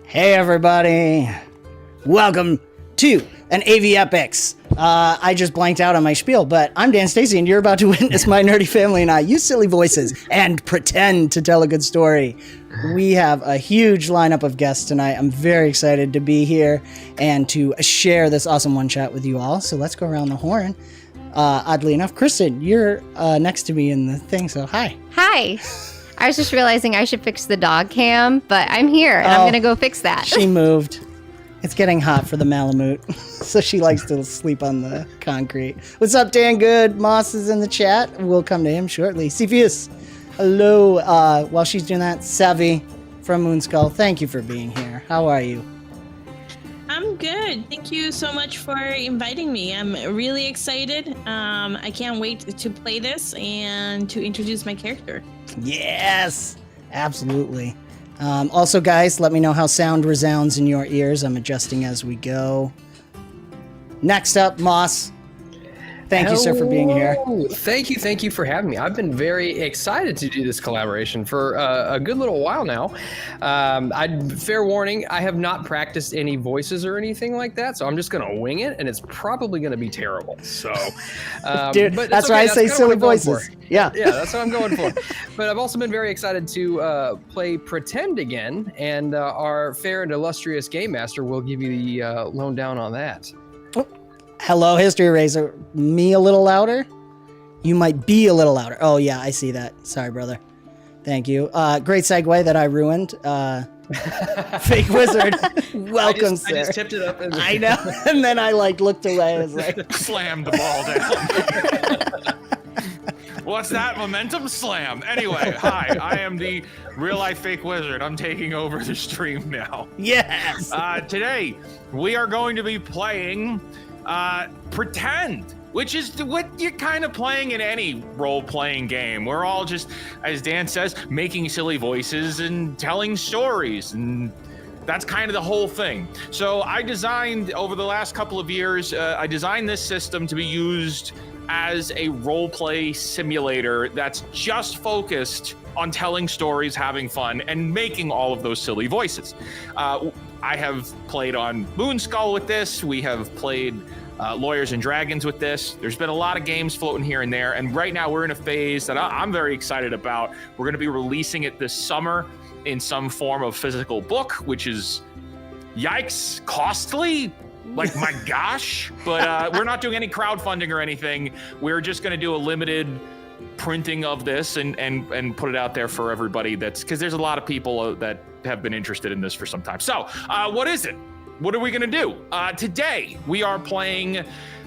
Hey everybody, welcome to an AV Epochs. I just blanked out on my spiel, but I'm Dan Stacy and you're about to witness my nerdy family and I use silly voices and pretend to tell a good story. We have a huge lineup of guests tonight. I'm very excited to be here and to share this awesome one shot with you all. So let's go around the horn. Oddly enough, Kristen, you're next to me in the thing, so hi. Hi. I was just realizing I should fix the dog cam, but I'm here and I'm going to go fix that. She moved. It's getting hot for the Malamute, so she likes to sleep on the concrete. What's up, Dan Good? Moss is in the chat. We'll come to him shortly. Cepheus, hello. While she's doing that, Savvy from Moonskull, thank you for being here. How are you? I'm good. Thank you so much for inviting me. I'm really excited. I can't wait to play this and to introduce my character. Yes, absolutely. Also, guys, let me know how sound resounds in your ears. I'm adjusting as we go. Next up, Moss. Thank you, sir, for being here. Thank you for having me. I've been very excited to do this collaboration for a good little while now. Fair warning, I have not practiced any voices or anything like that, so I'm just going to wing it, and it's probably going to be terrible. So, dude, but that's why I say silly voices. Yeah, that's what I'm going for. But I've also been very excited to play Pretend again, and our fair and illustrious Gamemaster will give you the lowdown on that. Hello, History Eraser. Me a little louder? You might be a little louder. Oh, yeah, I see that. Sorry, brother. Thank you. Great segue that I ruined. Fake Wizard. Welcome, sir. I just tipped it up. I know. And then I, looked away. I was like... Slammed the ball down. What's that? Momentum slam. Anyway, hi. I am the real-life Fake Wizard. I'm taking over the stream now. Yes! Today, we are going to be playing... Pretend, which is what you're kind of playing in any role-playing game. We're all just, as Dan says, making silly voices and telling stories, and that's kind of the whole thing. So I designed, over the last couple of years, I designed this system to be used as a role-play simulator that's just focused on telling stories, having fun, and making all of those silly voices. I have played on Moonskull with this. We have played Lawyers and Dragons with this. There's been a lot of games floating here and there, and right now we're in a phase that I'm very excited about. We're going to be releasing it this summer in some form of physical book, which is, yikes, costly. Like, my gosh. But we're not doing any crowdfunding or anything. We're just going to do a limited printing of this and put it out there for everybody. That's because there's a lot of people that have been interested in this for some time. So what is it? What are we going to do? Today, we are playing...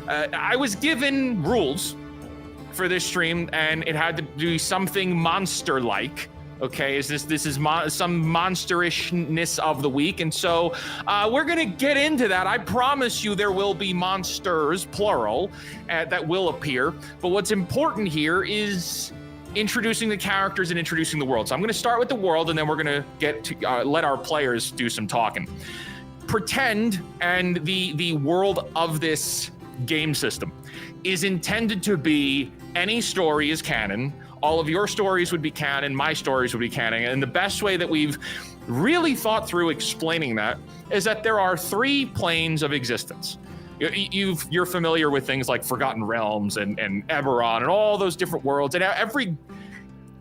I was given rules for this stream, and it had to do something monster-like. Okay, this is some monsterishness of the week, and so we're gonna get into that. I promise you there will be monsters, plural, that will appear, but what's important here is introducing the characters and introducing the world. So I'm gonna start with the world, and then we're gonna get to let our players do some talking. Pretend and the world of this game system is intended to be any story is canon. All of your stories would be canon, my stories would be canon, and the best way that we've really thought through explaining that is that there are 3 planes of existence. You're familiar with things like Forgotten Realms and Eberron and all those different worlds, and every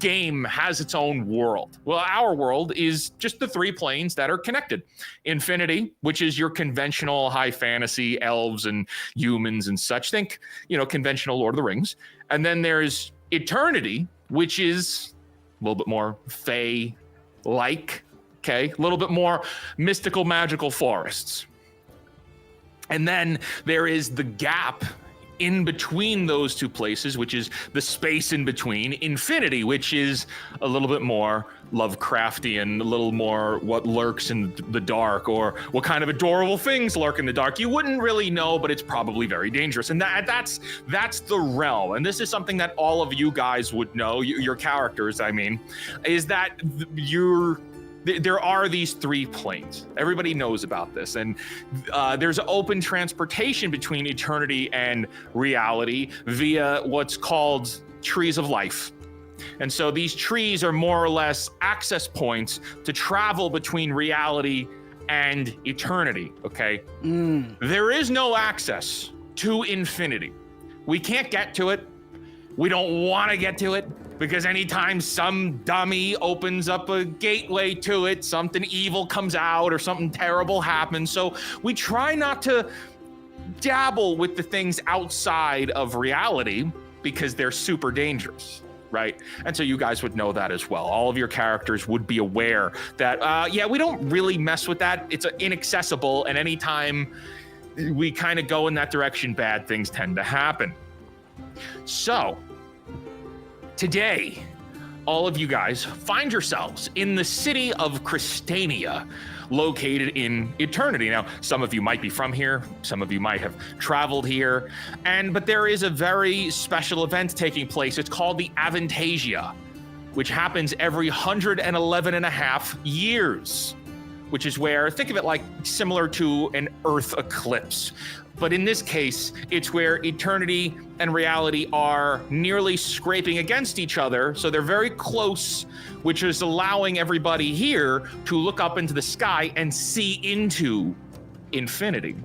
game has its own world. Well, our world is just the 3 planes that are connected. Infinity, which is your conventional high fantasy elves and humans and such. Think, conventional Lord of the Rings. And then there's Eternity, which is a little bit more fae-like, okay? A little bit more mystical, magical forests. And then there is the gap in between those 2 places, which is the space in between, Infinity, which is a little bit more Lovecraftian, a little more what lurks in the dark, or what kind of adorable things lurk in the dark. You wouldn't really know, but it's probably very dangerous. And that's the realm. And this is something that all of you guys would know, your characters, I mean, is that there are these 3 planes. Everybody knows about this. And there's open transportation between eternity and reality via what's called trees of life. And so these trees are more or less access points to travel between reality and eternity, okay? There is no access to infinity. We can't get to it. We don't want to get to it because anytime some dummy opens up a gateway to it, something evil comes out or something terrible happens. So we try not to dabble with the things outside of reality because they're super dangerous, right? And so you guys would know that as well. All of your characters would be aware that, yeah, we don't really mess with that. It's inaccessible, and anytime we kind of go in that direction, bad things tend to happen. So, today, all of you guys find yourselves in the city of Christania, located in eternity. Now, some of you might be from here, some of you might have traveled here, but there is a very special event taking place. It's called the Aventasia, which happens every 111 and a half years, which is where, think of it like similar to an Earth eclipse. But in this case, it's where eternity and reality are nearly scraping against each other. So they're very close, which is allowing everybody here to look up into the sky and see into infinity.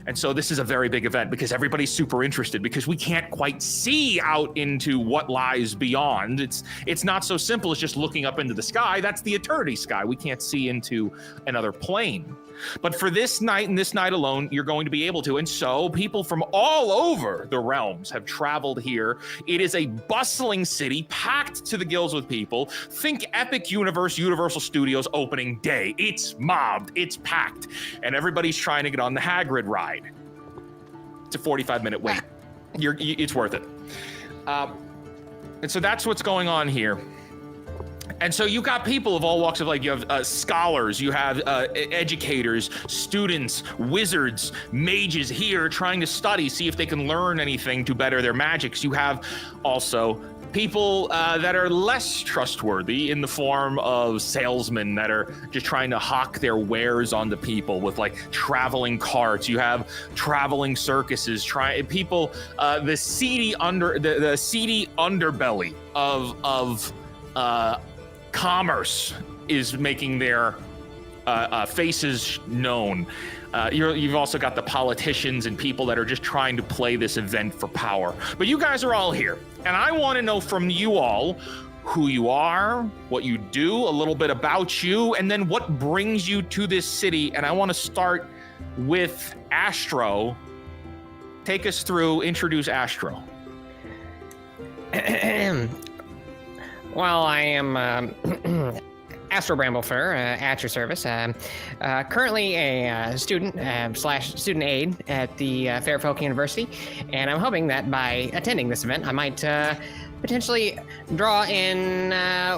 And so this is a very big event because everybody's super interested because we can't quite see out into what lies beyond. It's not so simple as just looking up into the sky. That's the eternity sky. We can't see into another plane. But for this night and this night alone, you're going to be able to. And so people from all over the realms have traveled here. It is a bustling city packed to the gills with people. Think Epic Universe, Universal Studios opening day. It's mobbed, it's packed, and everybody's trying to get on the Hagrid ride. It's a 45-minute wait. It's worth it. And so that's what's going on here. And so you got people of all walks of life. You have scholars, you have educators, students, wizards, mages here trying to study, see if they can learn anything to better their magics. You have also people that are less trustworthy in the form of salesmen that are just trying to hawk their wares onto people with like traveling carts. You have traveling circuses, people, the seedy underbelly of commerce is making their faces known. You've also got the politicians and people that are just trying to play this event for power. But you guys are all here, and I want to know from you all who you are, what you do, a little bit about you, and then what brings you to this city. And I want to start with Astro. Take us through, introduce Astro. Well, I am Astro Bramblefur, at your service. Currently a student / student aide at the Fairfolk University, and I'm hoping that by attending this event, I might potentially draw in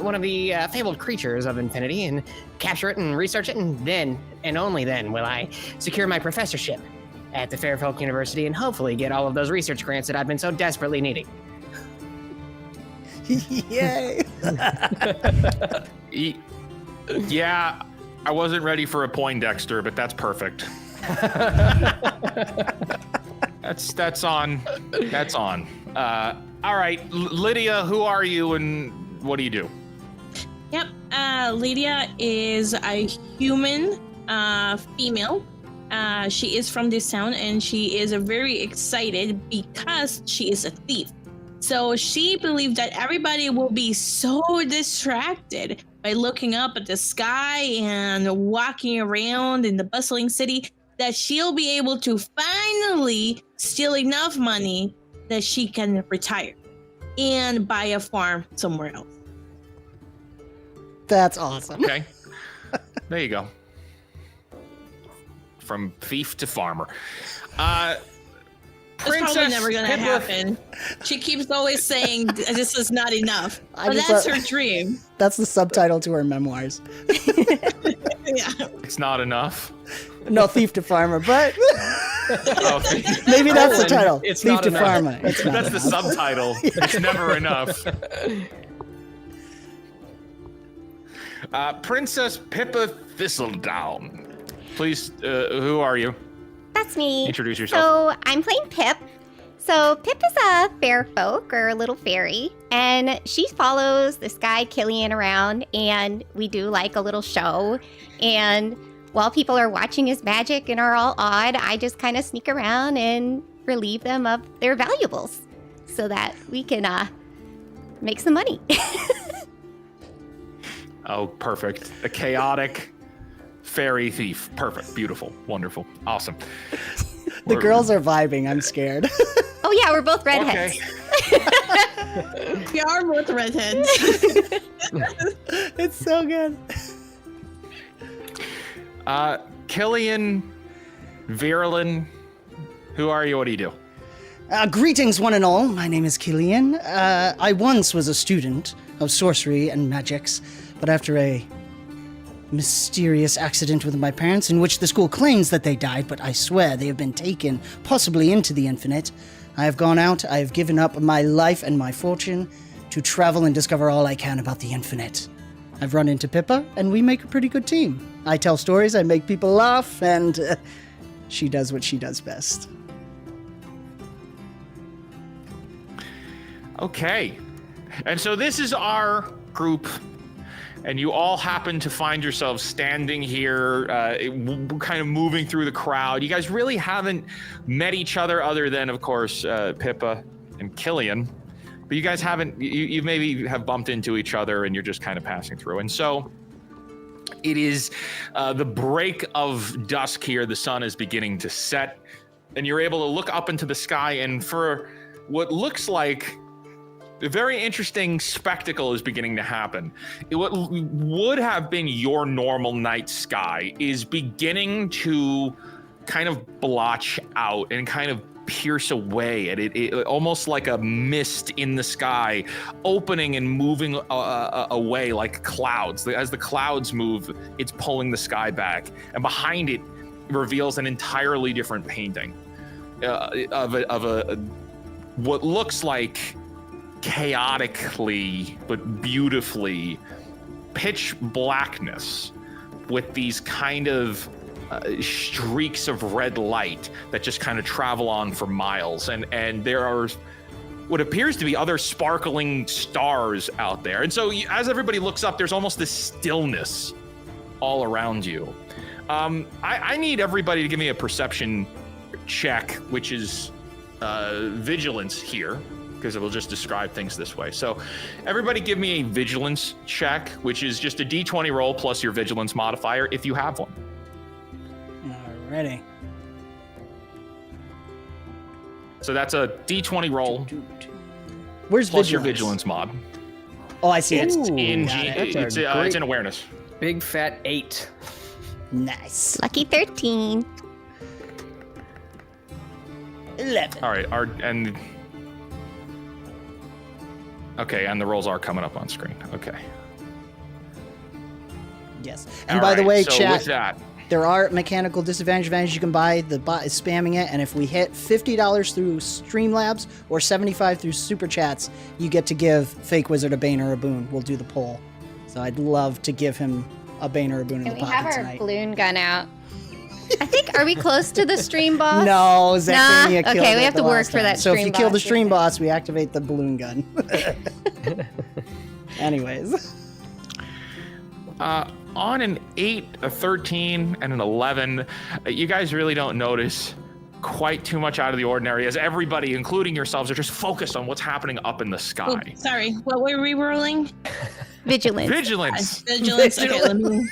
one of the fabled creatures of infinity and capture it and research it, and then, and only then, will I secure my professorship at the Fairfolk University and hopefully get all of those research grants that I've been so desperately needing. Yay! Yeah, I wasn't ready for a Poindexter, but that's perfect. That's on. That's on. All right, Lydia, who are you and what do you do? Yep, Lydia is a human female. She is from this town, and she is very excited because she is a thief. So she believed that everybody will be so distracted by looking up at the sky and walking around in the bustling city that she'll be able to finally steal enough money that she can retire and buy a farm somewhere else. That's awesome. Okay. There you go. From thief to farmer. It's probably never gonna happen. She keeps always saying this is not enough. But that's her dream. That's the subtitle to her memoirs. Yeah. It's not enough. No, thief to farmer, but Oh, maybe that's the title. It's thief not to enough. farmer. It's not that's the enough. subtitle. It's never enough. Princess Pippa Thistledown. Please, who are you? That's me. Introduce yourself. So I'm playing Pip. So Pip is a fair folk, or a little fairy, and she follows this guy Killian around, and we do like a little show. And while people are watching his magic and are all awed, I just kind of sneak around and relieve them of their valuables so that we can make some money. Oh, perfect. A chaotic fairy thief. Perfect. Beautiful. Wonderful. Awesome. The girls are vibing. I'm scared. Oh yeah, we're both redheads. Okay. We are both redheads. It's so good. Killian, Virulin, who are you? What do you do? Greetings, one and all. My name is Killian. I once was a student of sorcery and magics, but after a mysterious accident with my parents, in which the school claims that they died, but I swear they have been taken, possibly into the infinite, I have gone out, I have given up my life and my fortune to travel and discover all I can about the infinite. I've run into Pippa, and we make a pretty good team. I tell stories, I make people laugh, and she does what she does best. Okay. And so this is our group, and you all happen to find yourselves standing here, kind of moving through the crowd. You guys really haven't met each other other than, of course, Pippa and Killian. But you guys haven't, you maybe have bumped into each other and you're just kind of passing through. And so it is the break of dusk here. The sun is beginning to set, and you're able to look up into the sky, and for what looks like a very interesting spectacle is beginning to happen. What would have been your normal night sky is beginning to kind of blotch out and kind of pierce away at it almost like a mist in the sky, opening and moving away like clouds. As the clouds move, it's pulling the sky back, and behind it reveals an entirely different painting of a what looks like chaotically but beautifully pitch blackness with these kind of streaks of red light that just kind of travel on for miles, and there are what appears to be other sparkling stars out there. And so as everybody looks up, there's almost this stillness all around you. I need everybody to give me a perception check, which is vigilance here, because it will just describe things this way. So everybody give me a vigilance check, which is just a d20 roll plus your vigilance modifier if you have one. Alrighty. So that's a d20 roll Where's plus vigilance? your vigilance mod. Oh, I see it. It's in that's it's in awareness. Big fat 8. Nice. Lucky 13. 11. All right, okay, and the rolls are coming up on screen. Okay. Yes. And All by the right, way, so chat, with that, there are mechanical disadvantages you can buy. The bot is spamming it, and if we hit $50 through Streamlabs or $75 through Superchats, you get to give Fake Wizard a Bane or a Boon. We'll do the poll. So I'd love to give him a Bane or a Boon in And the we have pocket our tonight. balloon gun out. I think, are we close to the stream boss? No, Zachary Nah? killed Okay, we it have the to work last for time. that So if stream you kill the boss, stream yeah. boss, we activate the balloon gun. Anyways. on an 8, a 13, and an 11, you guys really don't notice quite too much out of the ordinary, as everybody, including yourselves, are just focused on what's happening up in the sky. Oh, sorry, what were we rolling? Vigilance. Vigilance. Vigilance. Okay, let me.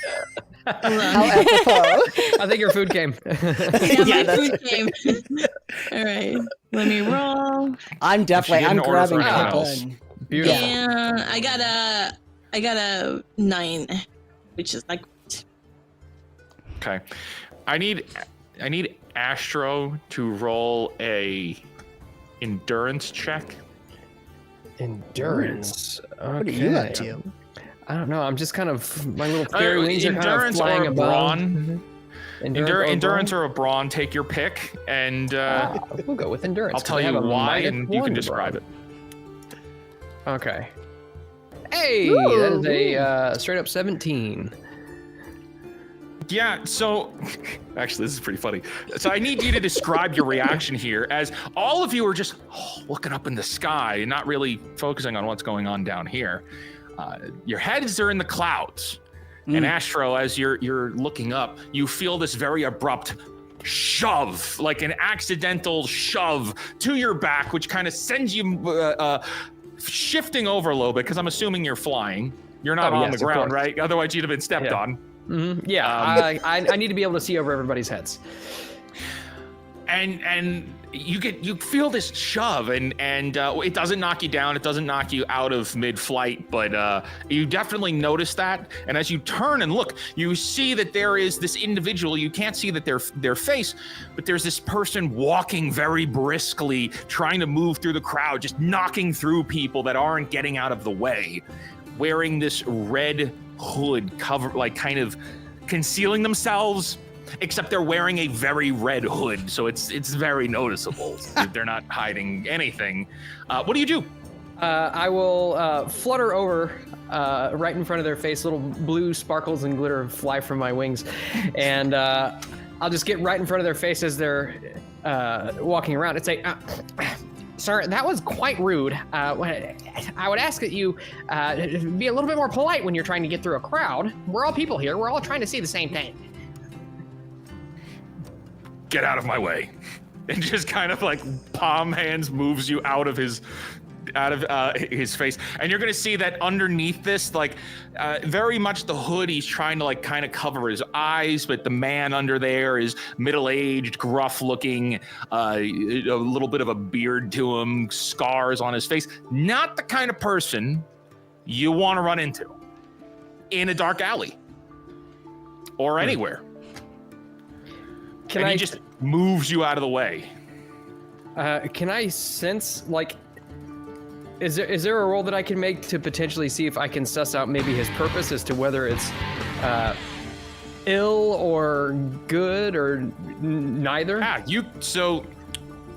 Hold on. How apropos. I think your food came. Yeah, my food came. All right, let me roll. I'm definitely, I'm didn't order for grabbing anyone Pippa else. and- Beautiful. Yeah, I got a 9, which is like. Okay. I need Astro to roll a endurance check. Endurance. What are you up Okay. to? I don't know. I'm just kind of, my little fairy wings are kind of endurance flying or a above. brawn. Endurance or or a brawn, take your pick, and brawn? We'll go with endurance. I'll tell 'cause I you have a why, -1 and you can describe it. Okay. Hey, Ooh. that is a straight up 17. Yeah, so actually, this is pretty funny. So I need you to describe your reaction here, as all of you are just looking up in the sky and not really focusing on what's going on down here. Your heads are in the clouds, And Astro, as you're looking up, you feel this very abrupt shove, like an accidental shove to your back, which kind of sends you shifting over a little bit, because I'm assuming you're flying. You're not on the ground, right? Otherwise, you'd have been stepped on. Mm-hmm. Yeah, I need to be able to see over everybody's heads. And you feel this shove, and it doesn't knock you down, it doesn't knock you out of mid-flight, but you definitely notice that. And as you turn and look, you see that there is this individual. You can't see that their face, but there's this person walking very briskly, trying to move through the crowd, just knocking through people that aren't getting out of the way, wearing this red hood cover, like kind of concealing themselves. Except they're wearing a very red hood, so it's very noticeable. They're not hiding anything. What do you do? I will flutter over right in front of their face. Little blue sparkles and glitter fly from my wings, and I'll just get right in front of their face as they're walking around and say, "Sir, that was quite rude. I would ask that you be a little bit more polite when you're trying to get through a crowd. We're all people here. We're all trying to see the same thing." Get out of my way. And just kind of like palm hands moves you out of his face. And you're gonna see that underneath this, like very much the hood, he's trying to like kind of cover his eyes, but the man under there is middle-aged, gruff looking, a little bit of a beard to him, scars on his face. Not the kind of person you want to run into in a dark alley or anywhere. He just moves you out of the way. Can I sense, like, is there a roll that I can make to potentially see if I can suss out maybe his purpose as to whether it's ill or good or neither? Yeah, so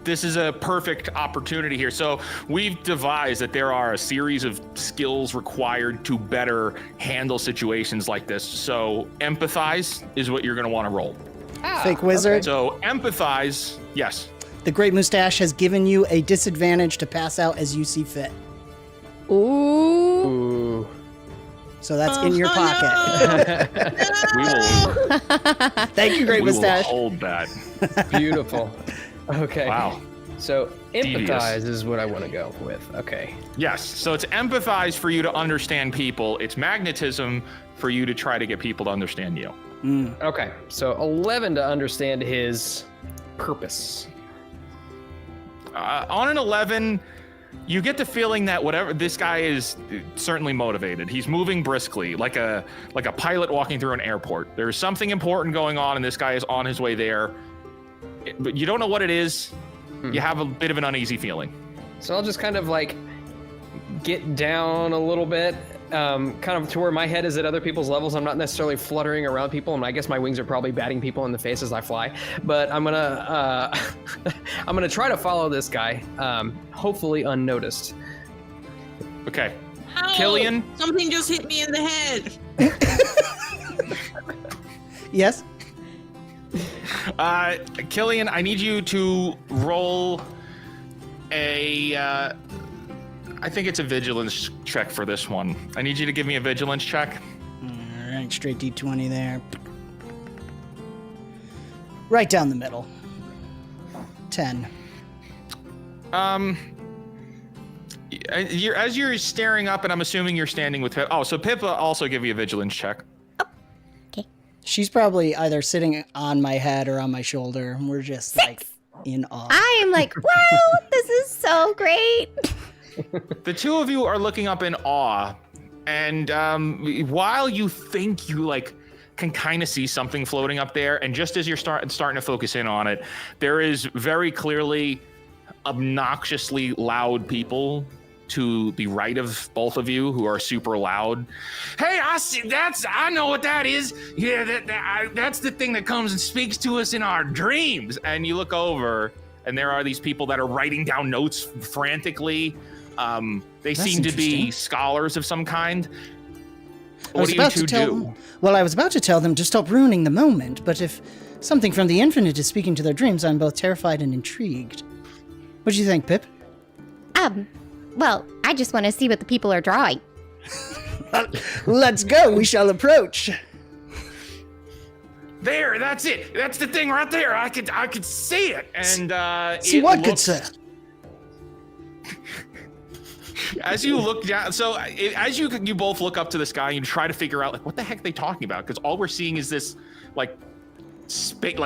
this is a perfect opportunity here. So we've devised that there are a series of skills required to better handle situations like this. So empathize is what you're going to want to roll. Fake wizard. So empathize, yes. The Great Mustache has given you a disadvantage to pass out as you see fit. Ooh. So that's in your pocket. We will. Thank you, Great Mustache. Will hold that. Beautiful. Okay. Wow. So empathize Devious. is what I want to go with. Okay. Yes. So it's empathize for you to understand people. It's magnetism for you to try to get people to understand you. Okay. So 11 to understand his purpose. On an 11, you get the feeling that whatever this guy is certainly motivated. He's moving briskly, like a pilot walking through an airport. There's something important going on, and this guy is on his way there. But you don't know what it is. You have a bit of an uneasy feeling. So I'll just kind of like get down a little bit, kind of to where my head is at other people's levels. I'm not necessarily fluttering around people, and I guess my wings are probably batting people in the face as I fly. But I'm gonna try to follow this guy, hopefully unnoticed. Okay. Ow! Killian? Something just hit me in the head. Yes? Killian, I need you to roll a I think it's a vigilance check for this one. I need you to give me a vigilance check. All right, straight D20 there. Right down the middle. 10. As you're staring up, and I'm assuming you're standing with Pip. Oh, so Pip also give you a vigilance check. She's probably either sitting on my head or on my shoulder. We're just like in awe. I am like, wow, this is so great. The two of you are looking up in awe, and while you think you like can kind of see something floating up there, and just as you're starting to focus in on it, there is very clearly obnoxiously loud people to the right of both of you who are super loud. Hey, I see. I know what that is. Yeah, that's the thing that comes and speaks to us in our dreams. And you look over, and there are these people that are writing down notes frantically. They seem to be scholars of some kind. What do you two do? Well, I was about to tell them to stop ruining the moment, but if something from the infinite is speaking to their dreams, I'm both terrified and intrigued. What do you think, Pip? Well, I just want to see what the people are drawing. Let's go. We shall approach. There, that's it. That's the thing right there. I could see it. And See it what, good looks- sir? As you look down, as you both look up to the sky and you try to figure out like what the heck are they talking about, because all we're seeing is this like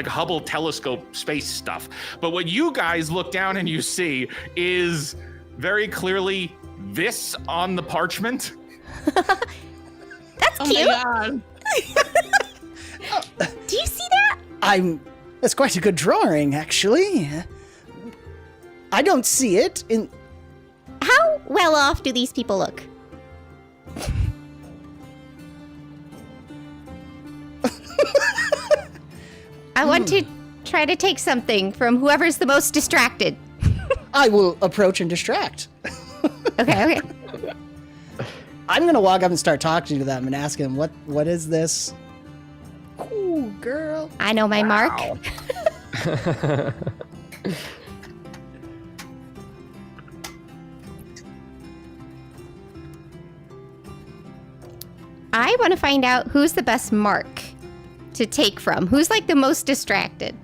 Hubble telescope space stuff. But what you guys look down and you see is very clearly this on the parchment. That's Oh cute. my god. Do you see that? That's quite a good drawing, actually. I don't see it in. How well off do these people look? I want to try to take something from whoever's the most distracted. I will approach and distract. Okay. I'm gonna walk up and start talking to them and ask them what is this? Ooh, girl. I know my mark. I want to find out who's the best mark to take from. Who's like the most distracted?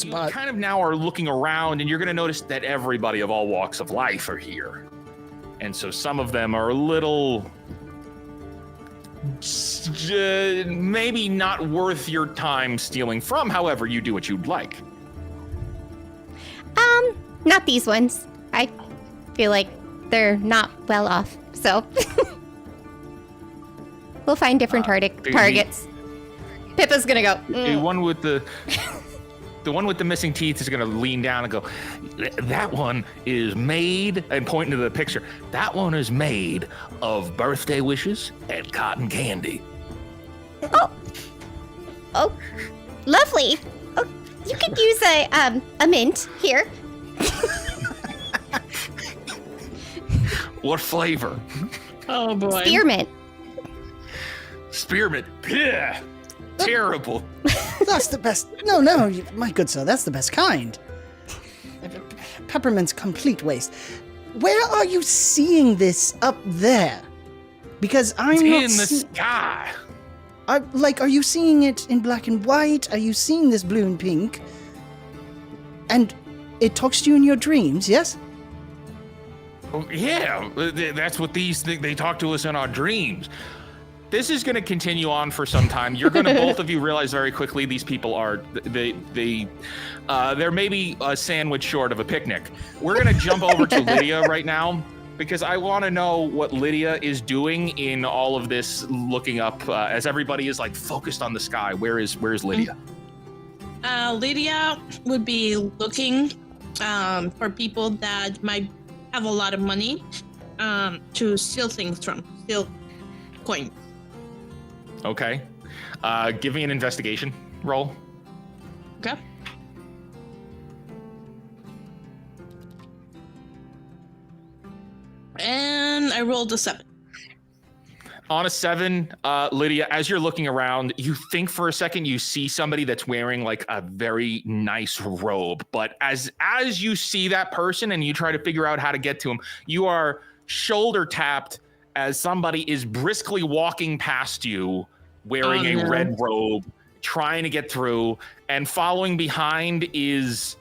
You kind of now are looking around and you're going to notice that everybody of all walks of life are here. And so some of them are a little maybe not worth your time stealing from. However, you do what you'd like. Not these ones. I feel like they're not well off. So we'll find different targets. Pippa's gonna go. The one with the one with the missing teeth is gonna lean down and go, that one is made, and pointing to the picture, that one is made of birthday wishes and cotton candy. Oh, lovely. Oh, you could use a mint here. What flavor? Oh boy. Spearmint. Spearmint. Yeah. Terrible. That's the best. No, my good sir, that's the best kind. Peppermint's complete waste. Where are you seeing this up there? Because I'm It's not in the sky. are you seeing it in black and white? Are you seeing this blue and pink? And it talks to you in your dreams, yes? Oh, yeah, that's what they talk to us in our dreams. This is going to continue on for some time. You're going to both of you realize very quickly these people are they're maybe a sandwich short of a picnic. We're going to jump over to Lydia right now because I want to know what Lydia is doing in all of this looking up as everybody is like focused on the sky. Where's Lydia? Lydia would be looking for people that might have a lot of money to steal things from, steal coins. Okay. Give me an investigation roll. Okay. And I rolled a 7. On a 7, Lydia, as you're looking around, you think for a second you see somebody that's wearing like a very nice robe. But as you see that person and you try to figure out how to get to him, you are shoulder tapped as somebody is briskly walking past you wearing a red robe, trying to get through, and following behind is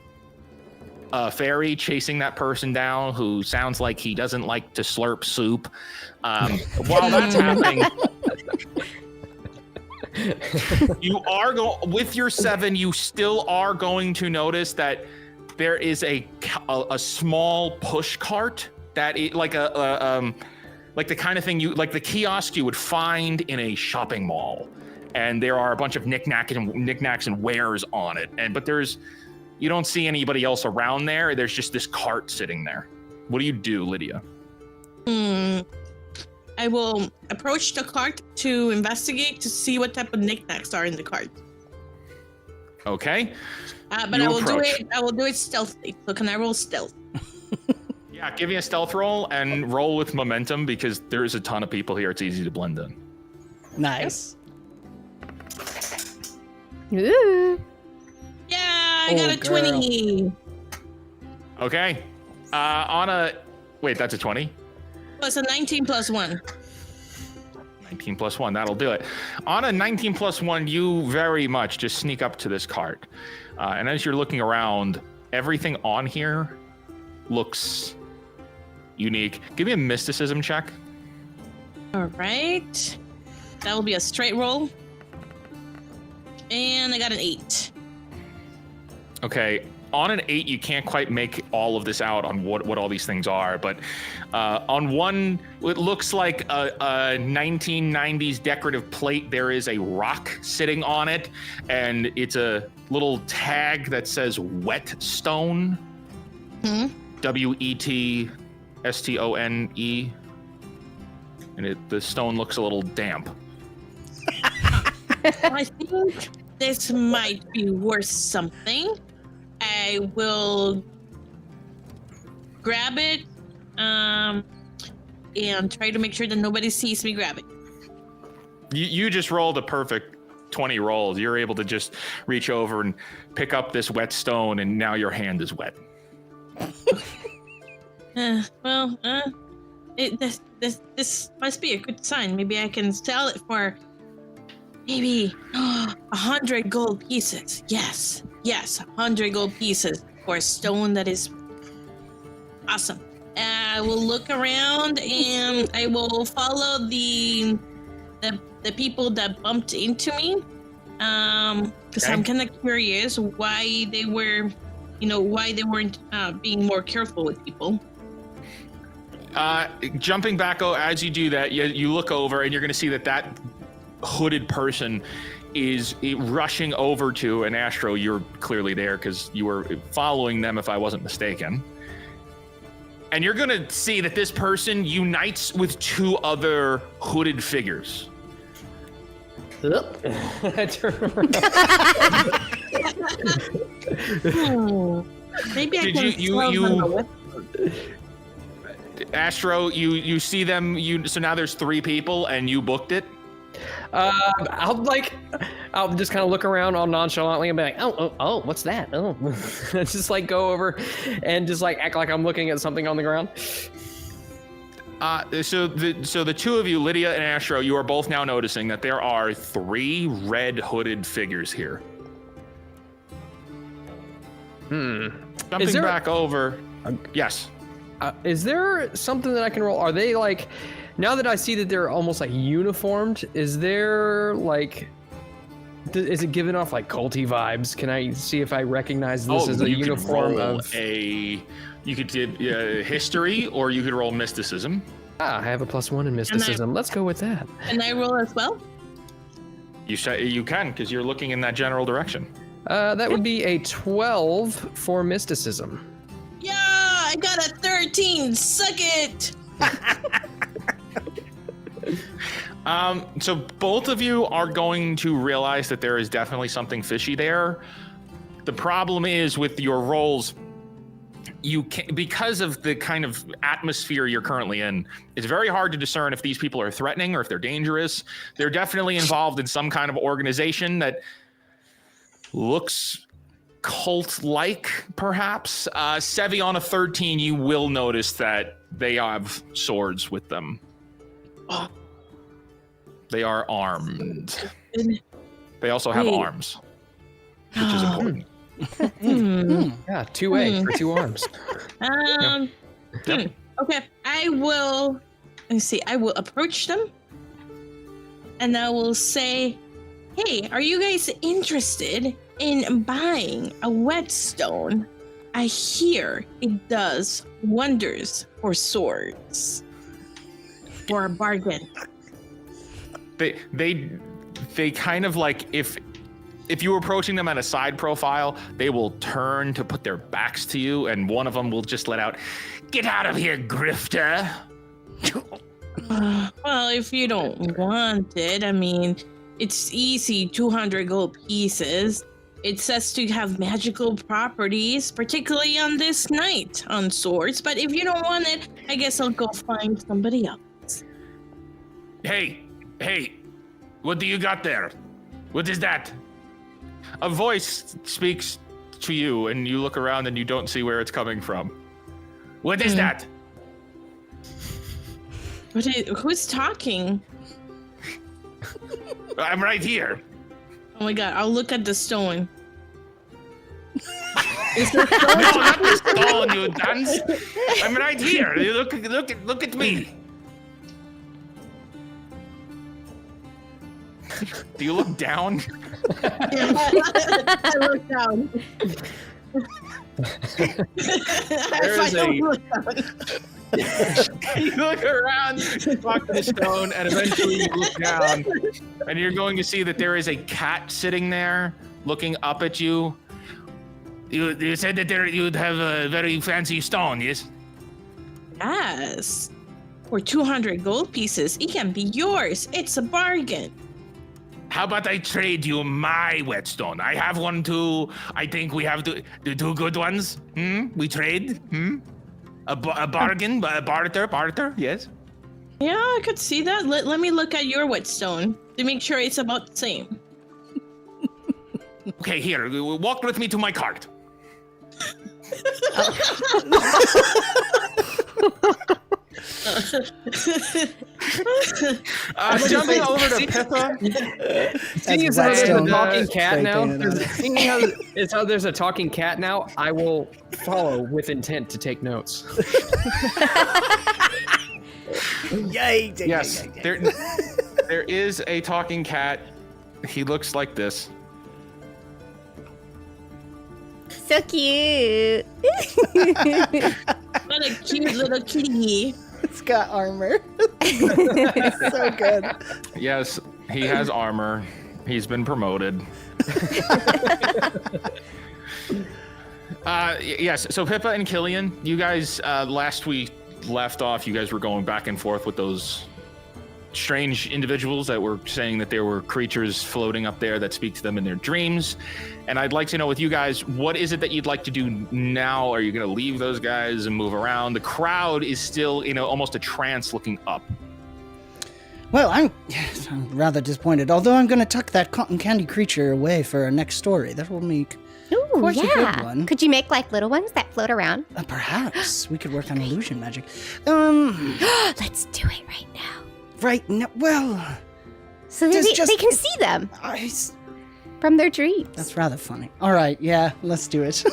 a fairy chasing that person down who sounds like he doesn't like to slurp soup. While that's happening, you are with your 7. You still are going to notice that there is a small push cart that is like like the kind of thing like the kiosk you would find in a shopping mall, and there are a bunch of knickknacks and wares on it. But you don't see anybody else around there. There's just this cart sitting there. What do you do, Lydia? I will approach the cart to investigate to see what type of knickknacks are in the cart. Okay. But You I will approach. do it. I will do it stealthily. So can I roll stealth? Yeah, give me a stealth roll and roll with momentum because there's a ton of people here. It's easy to blend in. Nice. Ooh. Yeah, I got a girl. 20. Okay. Wait, that's a 20? Plus a 19 plus 1. 19 plus 1, that'll do it. On a 19 plus 1, you very much just sneak up to this cart. And as you're looking around, everything on here looks unique. Give me a mysticism check. All right. That will be a straight roll. And I got an 8. Okay, on an 8, you can't quite make all of this out on what all these things are, but on one, it looks like a 1990s decorative plate. There is a rock sitting on it, and it's a little tag that says whetstone. WETSTONE. And the stone looks a little damp. I think this might be worth something. I will grab it and try to make sure that nobody sees me grab it. You just rolled a perfect 20 rolls. You're able to just reach over and pick up this wet stone, and now your hand is wet. This must be a good sign. Maybe I can sell it for maybe 100 gold pieces. Yes, 100 gold pieces for a stone that is awesome. I will look around and I will follow the people that bumped into me, because I'm kind of curious why they weren't being more careful with people. Jumping back as you do that, you look over and you're going to see that hooded person is rushing over to an Astro. You're clearly there because you were following them, if I wasn't mistaken. And you're going to see that this person unites with 2 other hooded figures. I turn around. Maybe I Did can you sell them a weapon. Astro, you see them. So now there's 3 people, and you booked it. I'll just kind of look around all nonchalantly and be like, oh, what's that? Oh, just like go over and just like act like I'm looking at something on the ground. So the 2 of you, Lydia and Astro, you are both now noticing that there are 3 red hooded figures here. Jumping back over. Yes. Is there something that I can roll? Are they like, now that I see that they're almost like uniformed, is there like, is it giving off like culty vibes? Can I see if I recognize this as a uniform of you could do history, or you could roll mysticism. I have a +1 in mysticism. Let's go with that. Can I roll as well? You can, because you're looking in that general direction. That would be a 12 for mysticism. Yeah, I got a 13. Suck it. So both of you are going to realize that there is definitely something fishy there. The problem is with your rolls, you can, because of the kind of atmosphere you're currently in, it's very hard to discern if these people are threatening or if they're dangerous. They're definitely involved in some kind of organization that looks cult-like, perhaps. Sevi, on a 13, you will notice that they have swords with them. Oh. They are armed. They also have arms, which is important. Yeah, 2A for 2 arms. Okay, I will approach them and I will say, hey, are you guys interested in buying a whetstone? I hear it does wonders for swords. For a bargain. They kind of like, if you were approaching them at a side profile, they will turn to put their backs to you, and one of them will just let out, "Get out of here, grifter!" Well, if you don't want it, I mean, it's easy, 200 gold pieces. It says to have magical properties, particularly on this night on swords. But if you don't want it, I guess I'll go find somebody else. Hey, what do you got there? What is that? A voice speaks to you, and you look around and you don't see where it's coming from. What is that? Who's talking? I'm right here. Oh my god, I'll look at the stone. No, not the stone, you dunce. I'm right here. You look at me. Do you look down? I look down. You look around, talk to the stone, and eventually you look down, and you're going to see that there is a cat sitting there, looking up at you. You said that you'd have a very fancy stone, yes? Yes. For 200 gold pieces, it can be yours. It's a bargain. How about I trade you my whetstone? I have one too. I think we have the two good ones. We trade. A bargain, a barter, yes. Yeah, I could see that. Let me look at your whetstone to make sure it's about the same. Okay, here, walk with me to my cart. Jumping over to Pippa. Seeing as how there's a talking cat Straight now, in and seeing as how there's a talking cat now, I will follow with intent to take notes. Yay! Yes, there is a talking cat. He looks like this. So cute. What a cute little kitty. It's got armor. So good. Yes, he has armor. He's been promoted. Yes, so Pippa and Killian, you guys, last we left off, you guys were going back and forth with those strange individuals that were saying that there were creatures floating up there that speak to them in their dreams. And I'd like to know with you guys, what is it that you'd like to do now? Are you going to leave those guys and move around? The crowd is still, almost a trance looking up. Well, I'm rather disappointed. Although I'm going to tuck that cotton candy creature away for our next story. That will make Ooh, quite a good yeah. one. Could you make like little ones that float around? Perhaps we could work on illusion magic. Let's do it right now. Right now, well, So they can see them from their dreams. that's rather funny. All right, yeah, let's do it.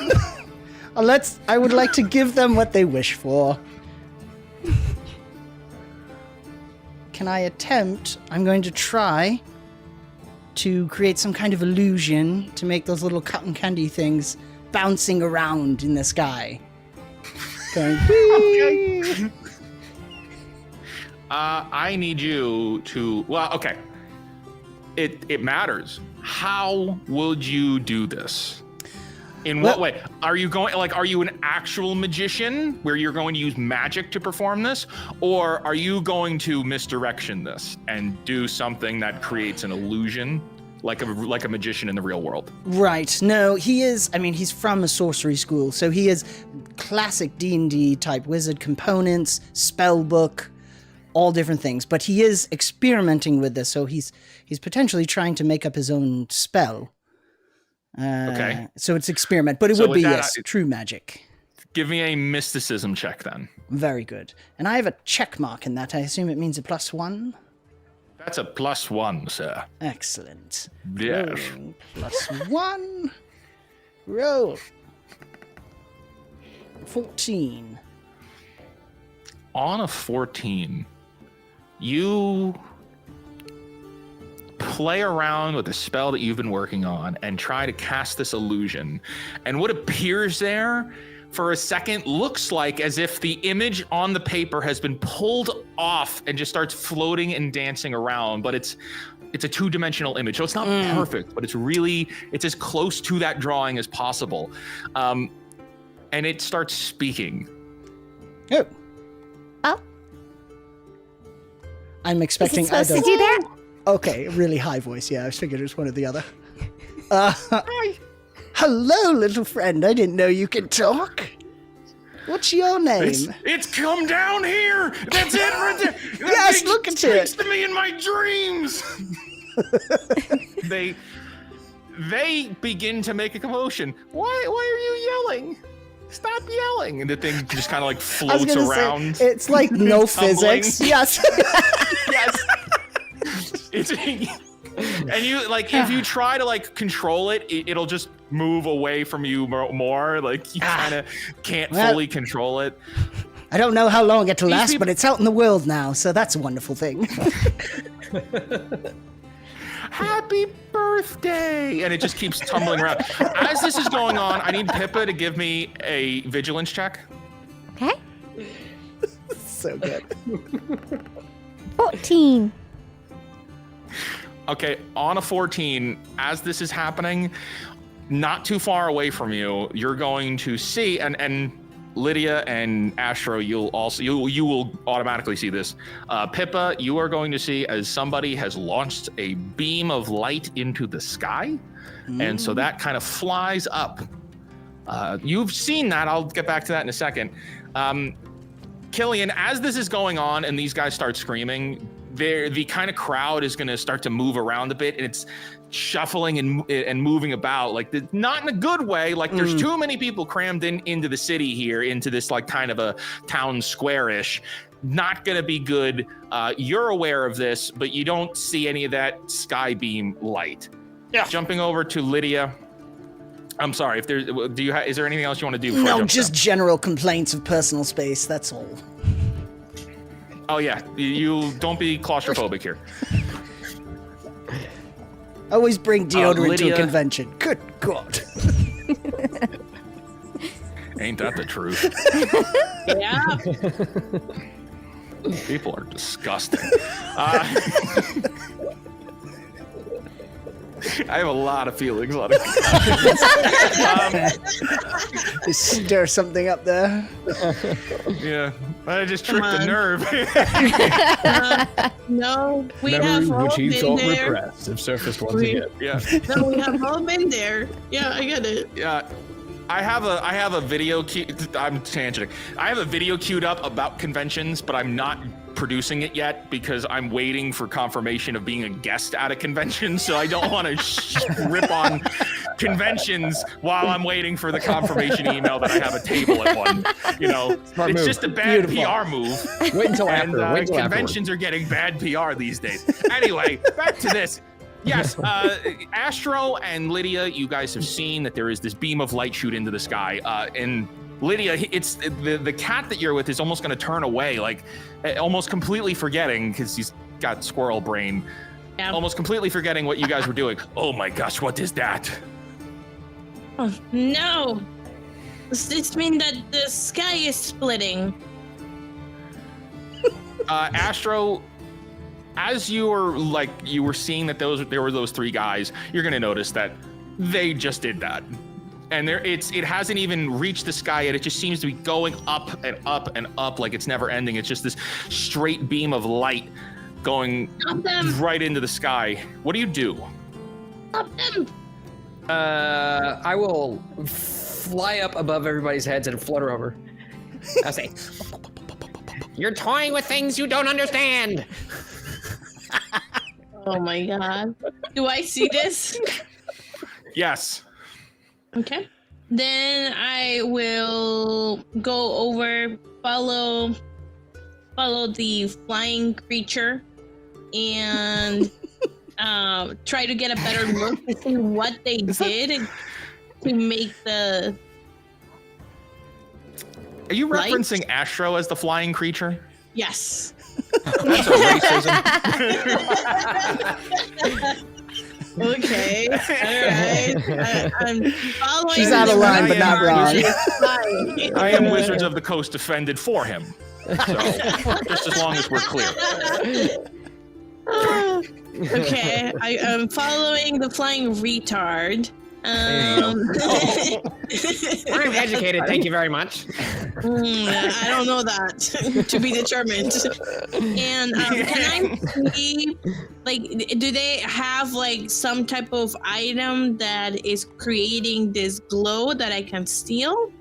I would like to give them what they wish for. Can I attempt? I'm going to try to create some kind of illusion to make those little cotton candy things bouncing around in the sky. Going, Okay. I need you to, well, okay. It matters. How would you do this? In what way? Are you an actual magician where you're going to use magic to perform this? Or are you going to misdirection this and do something that creates an illusion like a magician in the real world? Right. No, he's from a sorcery school, so he is classic D&D type wizard components, spell book, all different things. But he is experimenting with this, so he's potentially trying to make up his own spell. Okay. So it's experiment, but it So would with be, that, yes, true magic. Give me a mysticism check then. Very good. And I have a check mark in that. I assume it means a +1? That's a +1, sir. Excellent. Yes. Rolling +1. Roll. 14. On a 14, you play around with the spell that you've been working on and try to cast this illusion. And what appears there for a second looks like as if the image on the paper has been pulled off and just starts floating and dancing around, but it's a two-dimensional image. So it's not perfect, but it's as close to that drawing as possible. And it starts speaking. Oh. Oh. I'm expecting Is it supposed either. to do that? Okay, really high voice. Yeah, I figured it was one or the other. Hello, little friend. I didn't know you could talk. What's your name? It's come down here. That's it right there. Yes, look at it. Speaks to me in my dreams. They begin to make a commotion. Why are you yelling? Stop yelling. And the thing just kind of like floats around. Say, it's like no physics. Yes. Yes. And you like if you try to like control it, it'll just move away from you more. Like you kind of can't fully control it. I don't know how long it'll last, but it's out in the world now, so that's a wonderful thing. Happy birthday! And it just keeps tumbling around. As this is going on, I need Pippa to give me a vigilance check. Okay. So good. 14. Okay, on a 14, as this is happening, not too far away from you, you're going to see, and Lydia and Astro, you will automatically see this. Pippa, you are going to see as somebody has launched a beam of light into the sky, and so that kind of flies up. You've seen that. I'll get back to that in a second. Killian, as this is going on and these guys start screaming, the kind of crowd is going to start to move around a bit, and it's shuffling and moving about, like not in a good way. Like there's too many people crammed into the city here, into this like kind of a town square-ish. Not going to be good. You're aware of this, but you don't see any of that sky beam light. Yeah. Jumping over to Lydia. I'm sorry. If there's, is there anything else you want to do? No, just general complaints of personal space. That's all. Oh yeah, you don't be claustrophobic here. Always bring deodorant to Lydia. a convention. Good God. Ain't that the truth? Yeah. People are disgusting. I have a lot of feelings on it. Just stir something up there. Yeah, I just tricked the nerve. No, we Memory have all which he been felt there. repressed have surfaced once We- again. Yeah, No, we have all been there. Yeah, I get it. yeah. I have a video. I'm tangenting. I have a video queued up about conventions, but I'm not producing it yet because I'm waiting for confirmation of being a guest at a convention. So I don't want to rip on conventions while I'm waiting for the confirmation email that I have a table at one. You know, Smart it's move. just a bad Beautiful. PR move. Wait until And after. Wait until conventions are getting bad PR these days. Anyway, back to this. Yes, Astro and Lydia, you guys have seen that there is this beam of light shoot into the sky. And Lydia, it's the cat that you're with is almost going to turn away, like almost completely forgetting, because he's got squirrel brain, Yeah. almost completely forgetting what you guys were doing. Oh my gosh, what is that? Oh, no. Does this mean that the sky is splitting? Astro, as you were seeing that there were those three guys, you're gonna notice that they just did that, and it hasn't even reached the sky yet. It just seems to be going up and up and up, like it's never ending. It's just this straight beam of light going Stop them! right into the sky. What do you do? Stop them! I will fly up above everybody's heads and flutter over. I'll say, you're toying with things you don't understand. Oh my god. Do I see this? Yes. Okay. Then I will go over, follow the flying creature, and try to get a better look to see what they did to make the. Are you Light? referencing Astro as the flying creature? Yes. That's a racism. Okay. All right. I'm following. She's out of the line, but not creature wrong. flying. I am Wizards of the Coast offended for him. So, just as long as we're clear. Okay, I am following the flying retard I'm educated, thank you very much. I don't know that. To be determined. And can I see, like, do they have like some type of item that is creating this glow that I can steal?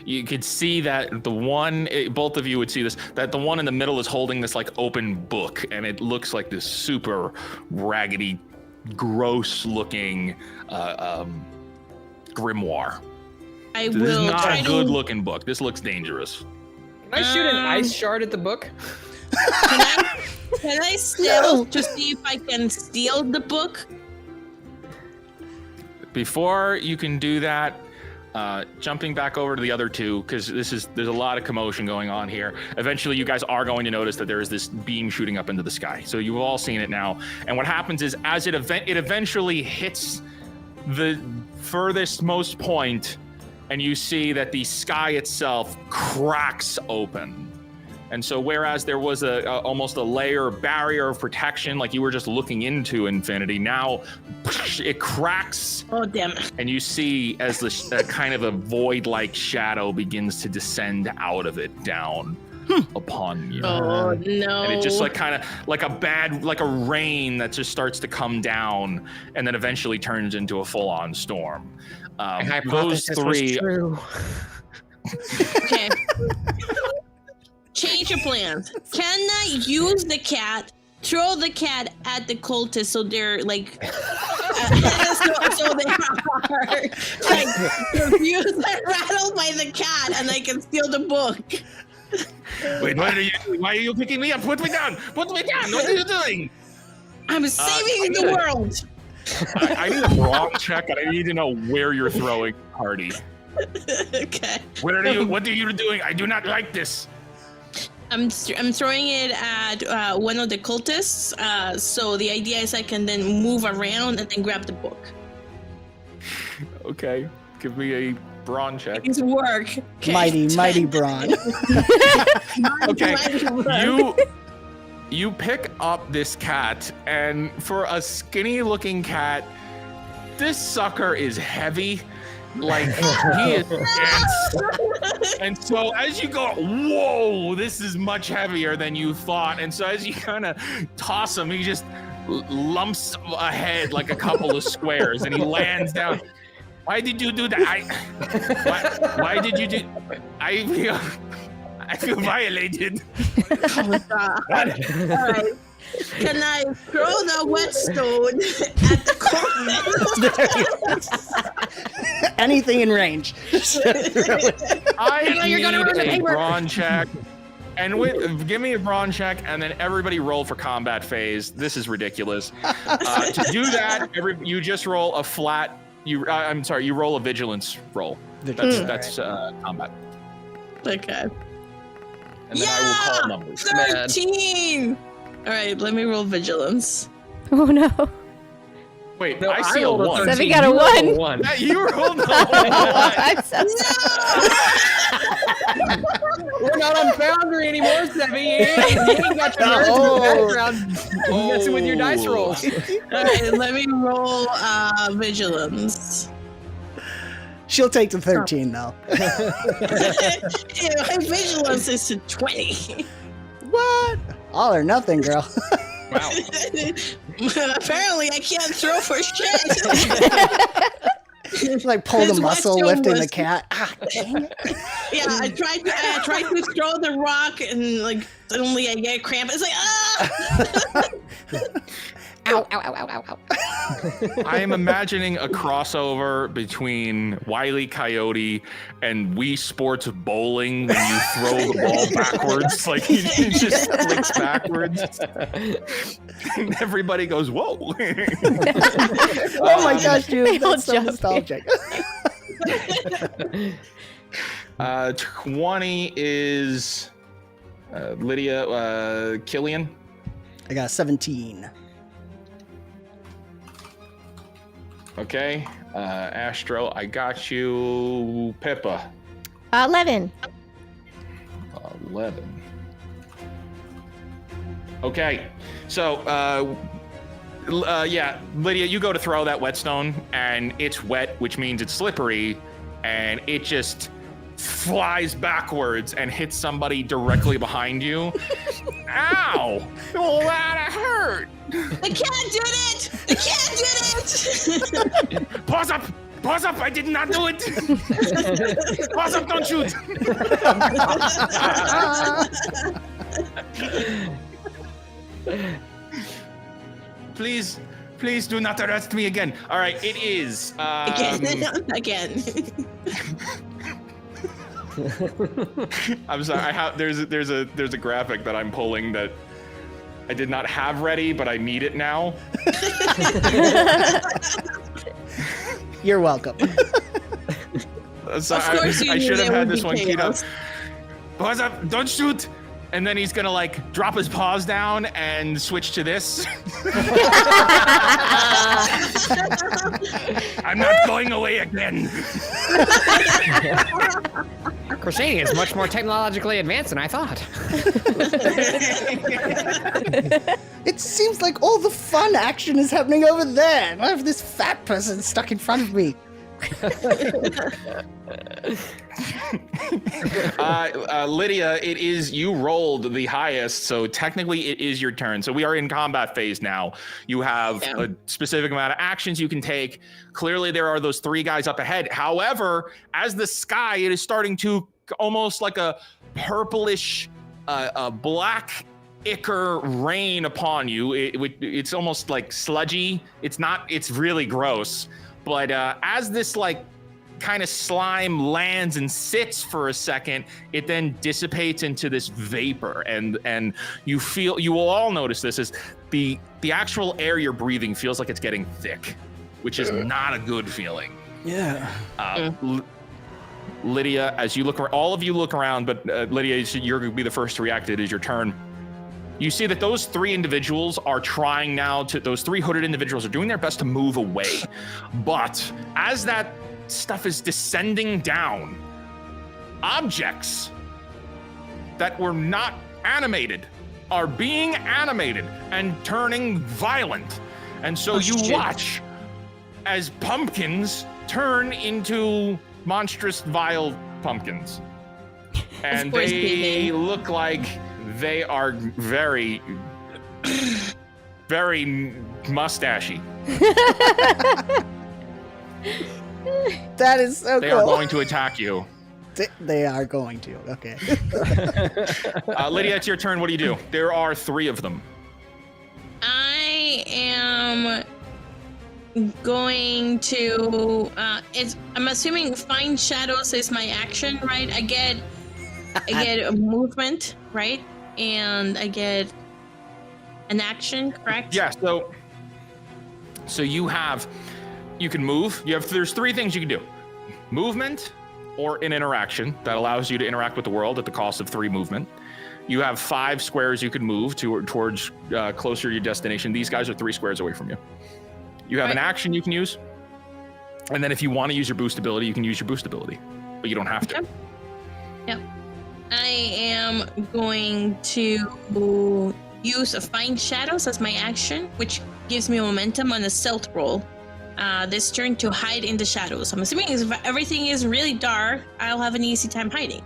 You could see that the one, both of you would see this, that the one in the middle is holding this like open book, and it looks like this super raggedy, gross looking grimoire. This is not a good looking book. This looks dangerous. Can I shoot an ice shard at the book? Can I steal to see if I can steal the book? Before you can do that, jumping back over to the other two, because there's a lot of commotion going on here. Eventually, you guys are going to notice that there is this beam shooting up into the sky. So you've all seen it now. And what happens is, as it eventually hits the furthest most point, and you see that the sky itself cracks open. And so whereas there was almost a layer of barrier of protection, like you were just looking into infinity, now it cracks. Oh, damn it. And you see as the kind of a void-like shadow begins to descend out of it down upon you. Oh, no. And it just like kind of like a rain that just starts to come down and then eventually turns into a full-on storm. Those three. True. Okay. Change your plans. Can I use the cat, throw the cat at the cultists so they're like, so they are like confused and rattled by the cat, and I can steal the book? Wait, why are you picking me up? Put me down! Put me down! What are you doing? I'm saving the world. I need a brawn check, and I need to know where you're throwing the party. Okay. What are you doing? I do not like this. I'm throwing it at one of the cultists. So the idea is I can then move around and then grab the book. Okay, give me a brawn check. It's work. Okay. Mighty brawn. Okay, you pick up this cat, and for a skinny-looking cat, this sucker is heavy. Like, he is dense. And so as you go, whoa, this is much heavier than you thought. And so as you kind of toss him, he just lumps ahead like a couple of squares, and he lands down. Why did you do that? Why did you do? I feel violated. Oh my God. All right. Can I throw the whetstone at the corner? Anything in range. I need a brawn check. And give me a brawn check, and then everybody roll for combat phase. This is ridiculous. To do that, you just roll a flat. You roll a vigilance roll. That's combat. Okay. And then I will call numbers. 13! All right, let me roll vigilance. Oh no. Wait, No, I see a rolled a 1. 13. Sevi got a You rolled a 1. You rolled a 1. I'm so sorry. We're not on Foundry anymore, Sevi. You ain't got your nerds in the background messing with your dice rolls. All right, let me roll vigilance. She'll take the 13 though. Yeah, my vigilance is a 20. What? All or nothing, girl. Wow. Apparently, I can't throw for shit. Like pull the His muscle, whetstone lifting was- the cat. Ah, dang it. Yeah, I tried to throw the rock, and like suddenly I get a cramp. It's like ah. Ow, ow, ow, ow, ow, ow. I am imagining a crossover between Wile E. Coyote and Wii Sports Bowling when you throw the ball backwards, like it just flicks backwards. And everybody goes, whoa. Oh my gosh, dude. That's so jump. nostalgic. 20 is Lydia, Killian. I got 17. Okay, Astro, I got you. Pippa, 11. 11. Okay, so Yeah, Lydia, you go to throw that whetstone, and it's wet, which means it's slippery, and it just flies backwards and hits somebody directly behind you. Ow! Oh, that hurt! The cat did it! The cat did it! Pause up! Pause up! I did not do it! Pause up! Don't shoot! Please do not arrest me again. All right, it is Again. I'm sorry. There's a graphic that I'm pulling that I did not have ready, but I need it now. You're welcome. So Of course you I knew should have there had would this be one keyed up. chaos. Pause up! Don't shoot! And then he's gonna like drop his paws down and switch to this. I'm not going away again. Crusading is much more technologically advanced than I thought. It seems like all the fun action is happening over there, and I have this fat person stuck in front of me. Lydia, it is you rolled the highest, so technically it is your turn. So we are in combat phase now. You have a specific amount of actions you can take. Clearly there are those three guys up ahead. However, as the sky, it is starting to almost like a purplish, black ichor rain upon you. It's almost like sludgy. It's really gross. But as this like kind of slime lands and sits for a second, it then dissipates into this vapor, and you will all notice this is the actual air you're breathing feels like it's getting thick, which is not a good feeling. Yeah. Lydia, as you look, all of you look around, but Lydia, you're going to be the first to react. It is your turn. You see that those three individuals are trying now to, those three hooded individuals are doing their best to move away. But as that stuff is descending down, objects that were not animated are being animated and turning violent. And so watch as pumpkins turn into monstrous, vile pumpkins. And they look like they are very, very mustachy. That is so They cool. are going to attack you. They are going to. Okay. Lydia, it's your turn. What do you do? There are three of them. I am going to I'm assuming find shadows is my action, right? I get a movement, right? And I get an action, correct? Yeah, so you can move. There's three things you can do. Movement or an interaction that allows you to interact with the world at the cost of 3 movement. You have 5 squares you can move towards closer to your destination. These guys are 3 squares away from you. You have an action you can use. And then if you want to use your boost ability, you can use your boost ability, but you don't have to. Yep. I am going to use a Find Shadows as my action, which gives me momentum on a stealth roll this turn to hide in the shadows. I'm assuming if everything is really dark, I'll have an easy time hiding.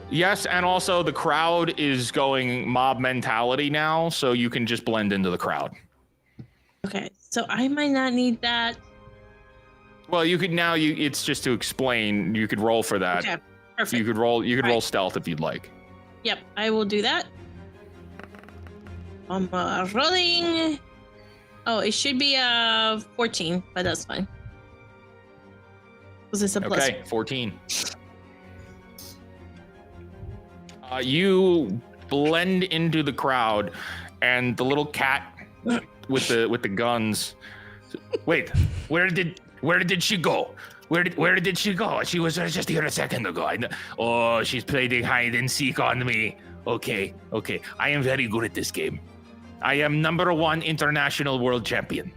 Yes, and also the crowd is going mob mentality now, so you can just blend into the crowd. Okay, so I might not need that. Well, you could now. It's just to explain. You could roll for that. Okay, perfect. You could roll stealth if you'd like. Yep, I will do that. I'm rolling. Oh, it should be 14, but that's fine. Was this a plus? Okay, 14. You blend into the crowd, and the little cat with the guns. Wait, where did she go? Where did she go? She was just here a second ago. Oh, she's playing hide and seek on me. Okay. I am very good at this game. I am #1 international world champion.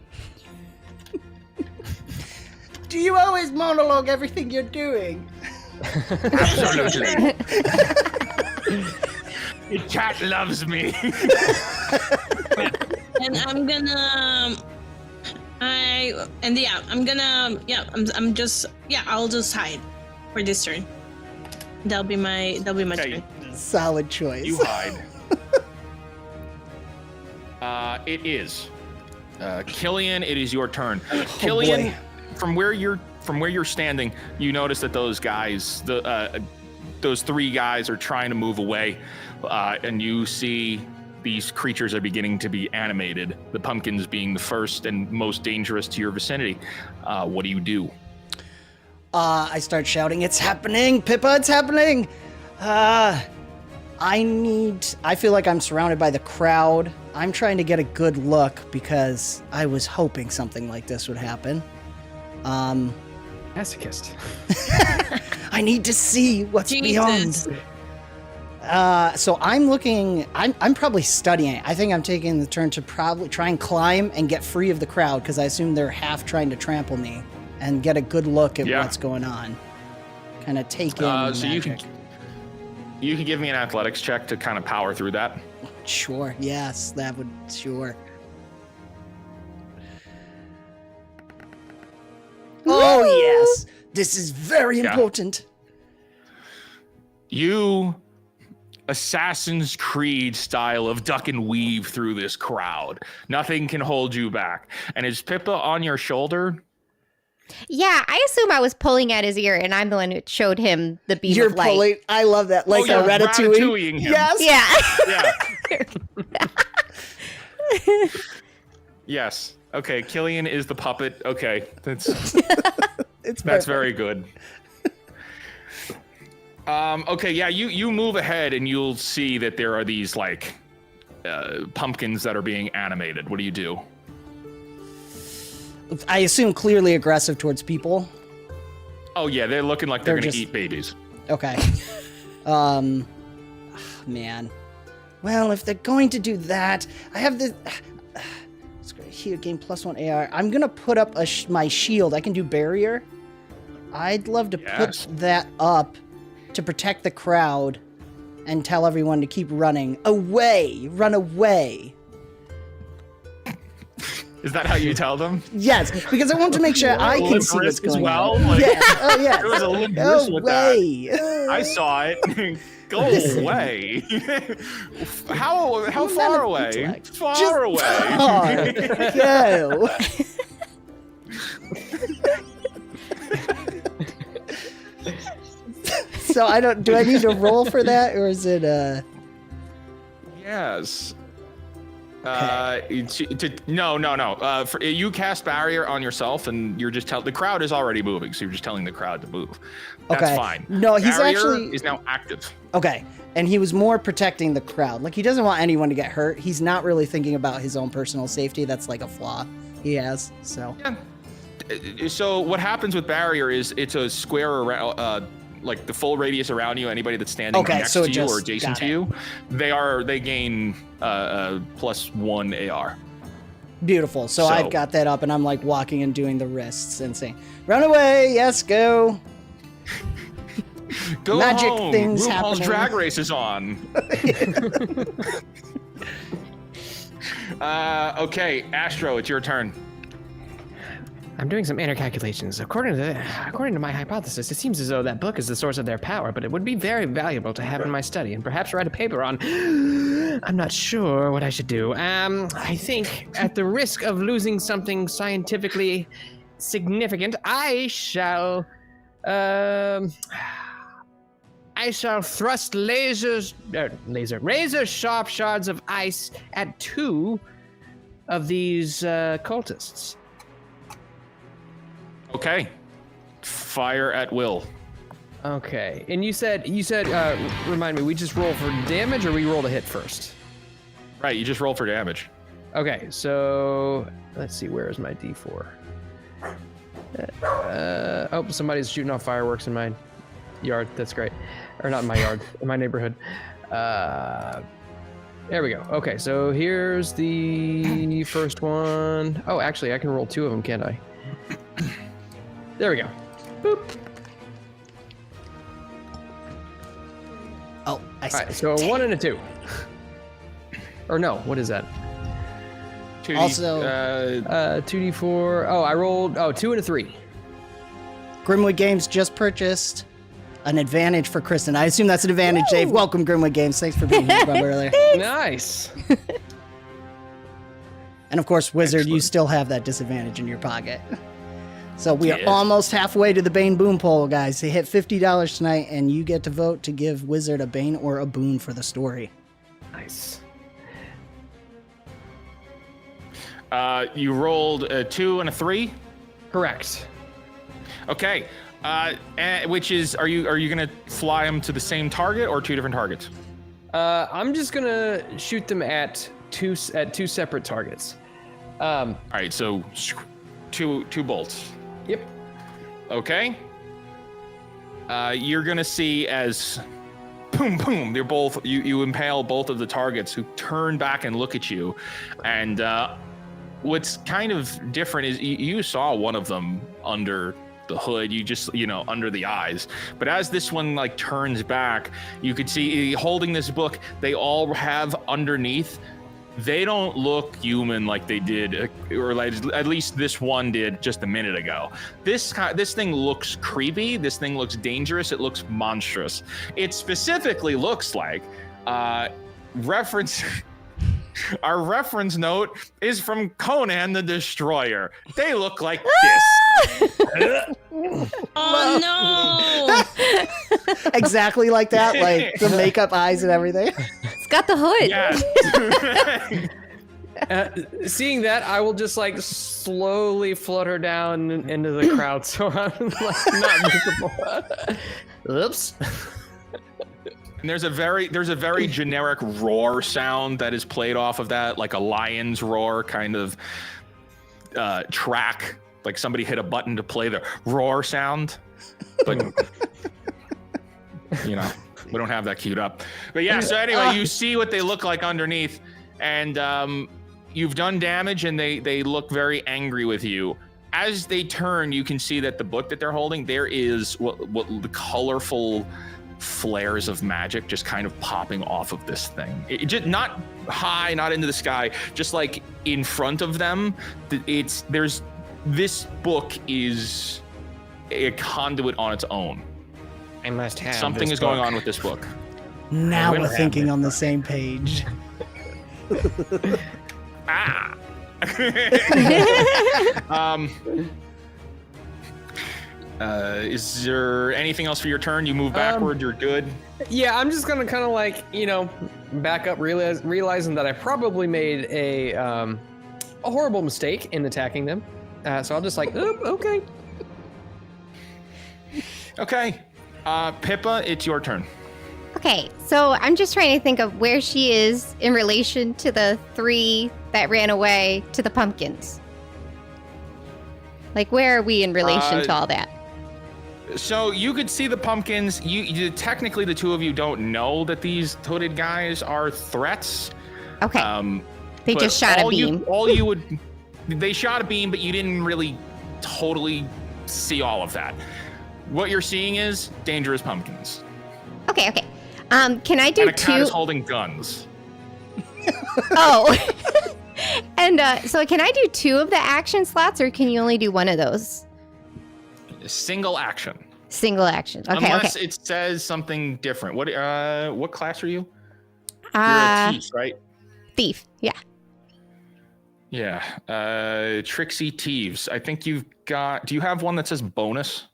Do you always monologue everything you're doing? Absolutely. The chat loves me. And And I'm gonna. I'll just hide for this turn. That'll be my Okay. turn. Solid choice. You hide. It is. Killian, it is your turn. Killian, boy. from where you're standing, you notice that those guys, those 3 guys, are trying to move away, and you see these creatures are beginning to be animated. The pumpkins being the first and most dangerous to your vicinity. What do? I start shouting, "It's happening, Pippa! It's happening!" I feel like I'm surrounded by the crowd. I'm trying to get a good look because I was hoping something like this would happen. Masochist. I need to see what's Jesus. beyond. So I'm looking, I'm probably studying it. I think I'm taking the turn to probably try and climb and get free of the crowd because I assume they're half trying to trample me and get a good look at what's going on. Kind of take in the So magic. you can give me an athletics check to kind of power through that. Sure, yes, that would, sure. Oh, yes. This is very important. You Assassin's Creed style of duck and weave through this crowd. Nothing can hold you back. And is Pippa on your shoulder? Yeah, I assume I was pulling at his ear, and I'm the one who showed him the beam You're of light. pulling, I love that. Like you're a ratatouille. ratatouilleing him. Yes. Yeah. Yes. Okay, Killian is the puppet. Okay, that's It's very good. Okay, yeah, you move ahead and you'll see that there are these like pumpkins that are being animated. What do? I assume clearly aggressive towards people. Oh yeah, they're looking like they're gonna just- eat babies. Okay. Man. Well, if they're going to do that, I have the here gain +1 AR. I'm gonna put up my shield. I can do barrier. I'd love to Yes. put that up to protect the crowd and tell everyone to keep running away. Run away. Is that how you tell them? Yes, because I want to make sure I can Lip see what's risk as going well? on. Like, Yeah. Oh yeah. There was a lip Go risk with that. away. I saw it. Go away. How Well, far none of away? intellect. Far Just away. Go. So do I need to roll for that, or is it Yes. No. You cast barrier on yourself, and you're just the crowd is already moving, so you're just telling the crowd to move. That's Okay. fine. No, he's barrier actually- is now active. okay? And he was more protecting the crowd. Like, he doesn't want anyone to get hurt. He's not really thinking about his own personal safety. That's like a flaw he has. So So what happens with barrier is it's a square around, like the full radius around you. Anybody that's standing next so to you or just- adjacent got to it. you, they gain +1 AR. beautiful. So So- I've got that up, and I'm like walking and doing the wrists and saying, "Run away! Yes, go!" Go Magic home. things RuPaul's happening. Drag Race is on. Okay, Astro, it's your turn. I'm doing some inner calculations. According to my hypothesis, it seems as though that book is the source of their power, but it would be very valuable to have in my study and perhaps write a paper on. I'm not sure what I should do. I think at the risk of losing something scientifically significant, I shall thrust razor sharp shards of ice at 2 of these cultists. Okay. Fire at will. Okay, and you said, remind me, we just roll for damage or we roll to hit first? Right, you just roll for damage. Okay, so let's see, where is my D4? Oh, somebody's shooting off fireworks in my yard. That's great. Or not in my yard, in my neighborhood. There we go. Okay, so here's the first one. Oh, actually, I can roll 2 of them, can't I? There we go. Boop. Oh, I All see. right, so a 1 and a 2. Or no, what is that? Also, 2d4. Oh, I rolled 2 and a 3. Grimwood Games just purchased an advantage for Kristen. I assume that's an advantage, Dave. Welcome, Grimwood Games. Thanks for being here earlier. Nice. And of course, Wizard, Excellent. you still have that disadvantage in your pocket. So we are almost halfway to the Bane Boon poll, guys. They hit $50 tonight, and you get to vote to give Wizard a Bane or a Boon for the story. Nice. You rolled a 2 and a 3. Correct. Okay. Which is, are you gonna fly them to the same target or 2 different targets? I'm just gonna shoot them at two separate targets. All right. So two bolts. Yep. Okay. You're gonna see as boom, boom. They're both. You impale both of the targets, who turn back and look at you. And what's kind of different is you saw one of them under the hood. You just, under the eyes. But as this one like turns back, you could see holding this book. They all have underneath. They don't look human like they did, or like, at least this one did just a minute ago. This thing looks creepy. This thing looks dangerous. It looks monstrous. It specifically looks like reference. Our reference note is from Conan the Destroyer. They look like this. Oh no! Exactly like that, like the makeup eyes and everything. It's got the hood. Yeah. Seeing that, I will just like slowly flutter down into the crowd, so I'm like not visible. Oops. And there's a very generic roar sound that is played off of that, like a lion's roar kind of track. Like somebody hit a button to play the roar sound, but we don't have that queued up. But yeah, so anyway, you see what they look like underneath, and you've done damage, and they look very angry with you. As they turn, you can see that the book that they're holding, there is what the colorful flares of magic just kind of popping off of this thing. It just not high, not into the sky, just like in front of them. This book is a conduit on its own. I must have Something this is going book. on with this book. Now will we're have thinking this on the same page. Ah. Is there anything else for your turn? You move backward. You're good. Yeah, I'm just gonna kind of like back up, realizing that I probably made a horrible mistake in attacking them. So I'll just like, okay. Okay. Pippa, it's your turn. Okay, so I'm just trying to think of where she is in relation to the 3 that ran away to the pumpkins. Like, where are we in relation to all that? So you could see the pumpkins. You technically, the two of you don't know that these hooded guys are threats. Okay. They But just shot a beam. They shot a beam, but you didn't really totally see all of that. What you're seeing is dangerous pumpkins. Okay. Can I do And a cat 2? is holding guns. Oh. And so can I do 2 of the action slots, or can you only do one of those? Single action. Single action. Okay. Unless it says something different. What class are you? You're Okay. a thief, right? Thief. Yeah. Yeah. Trixie Thieves. I think you've got. Do you have one that says bonus?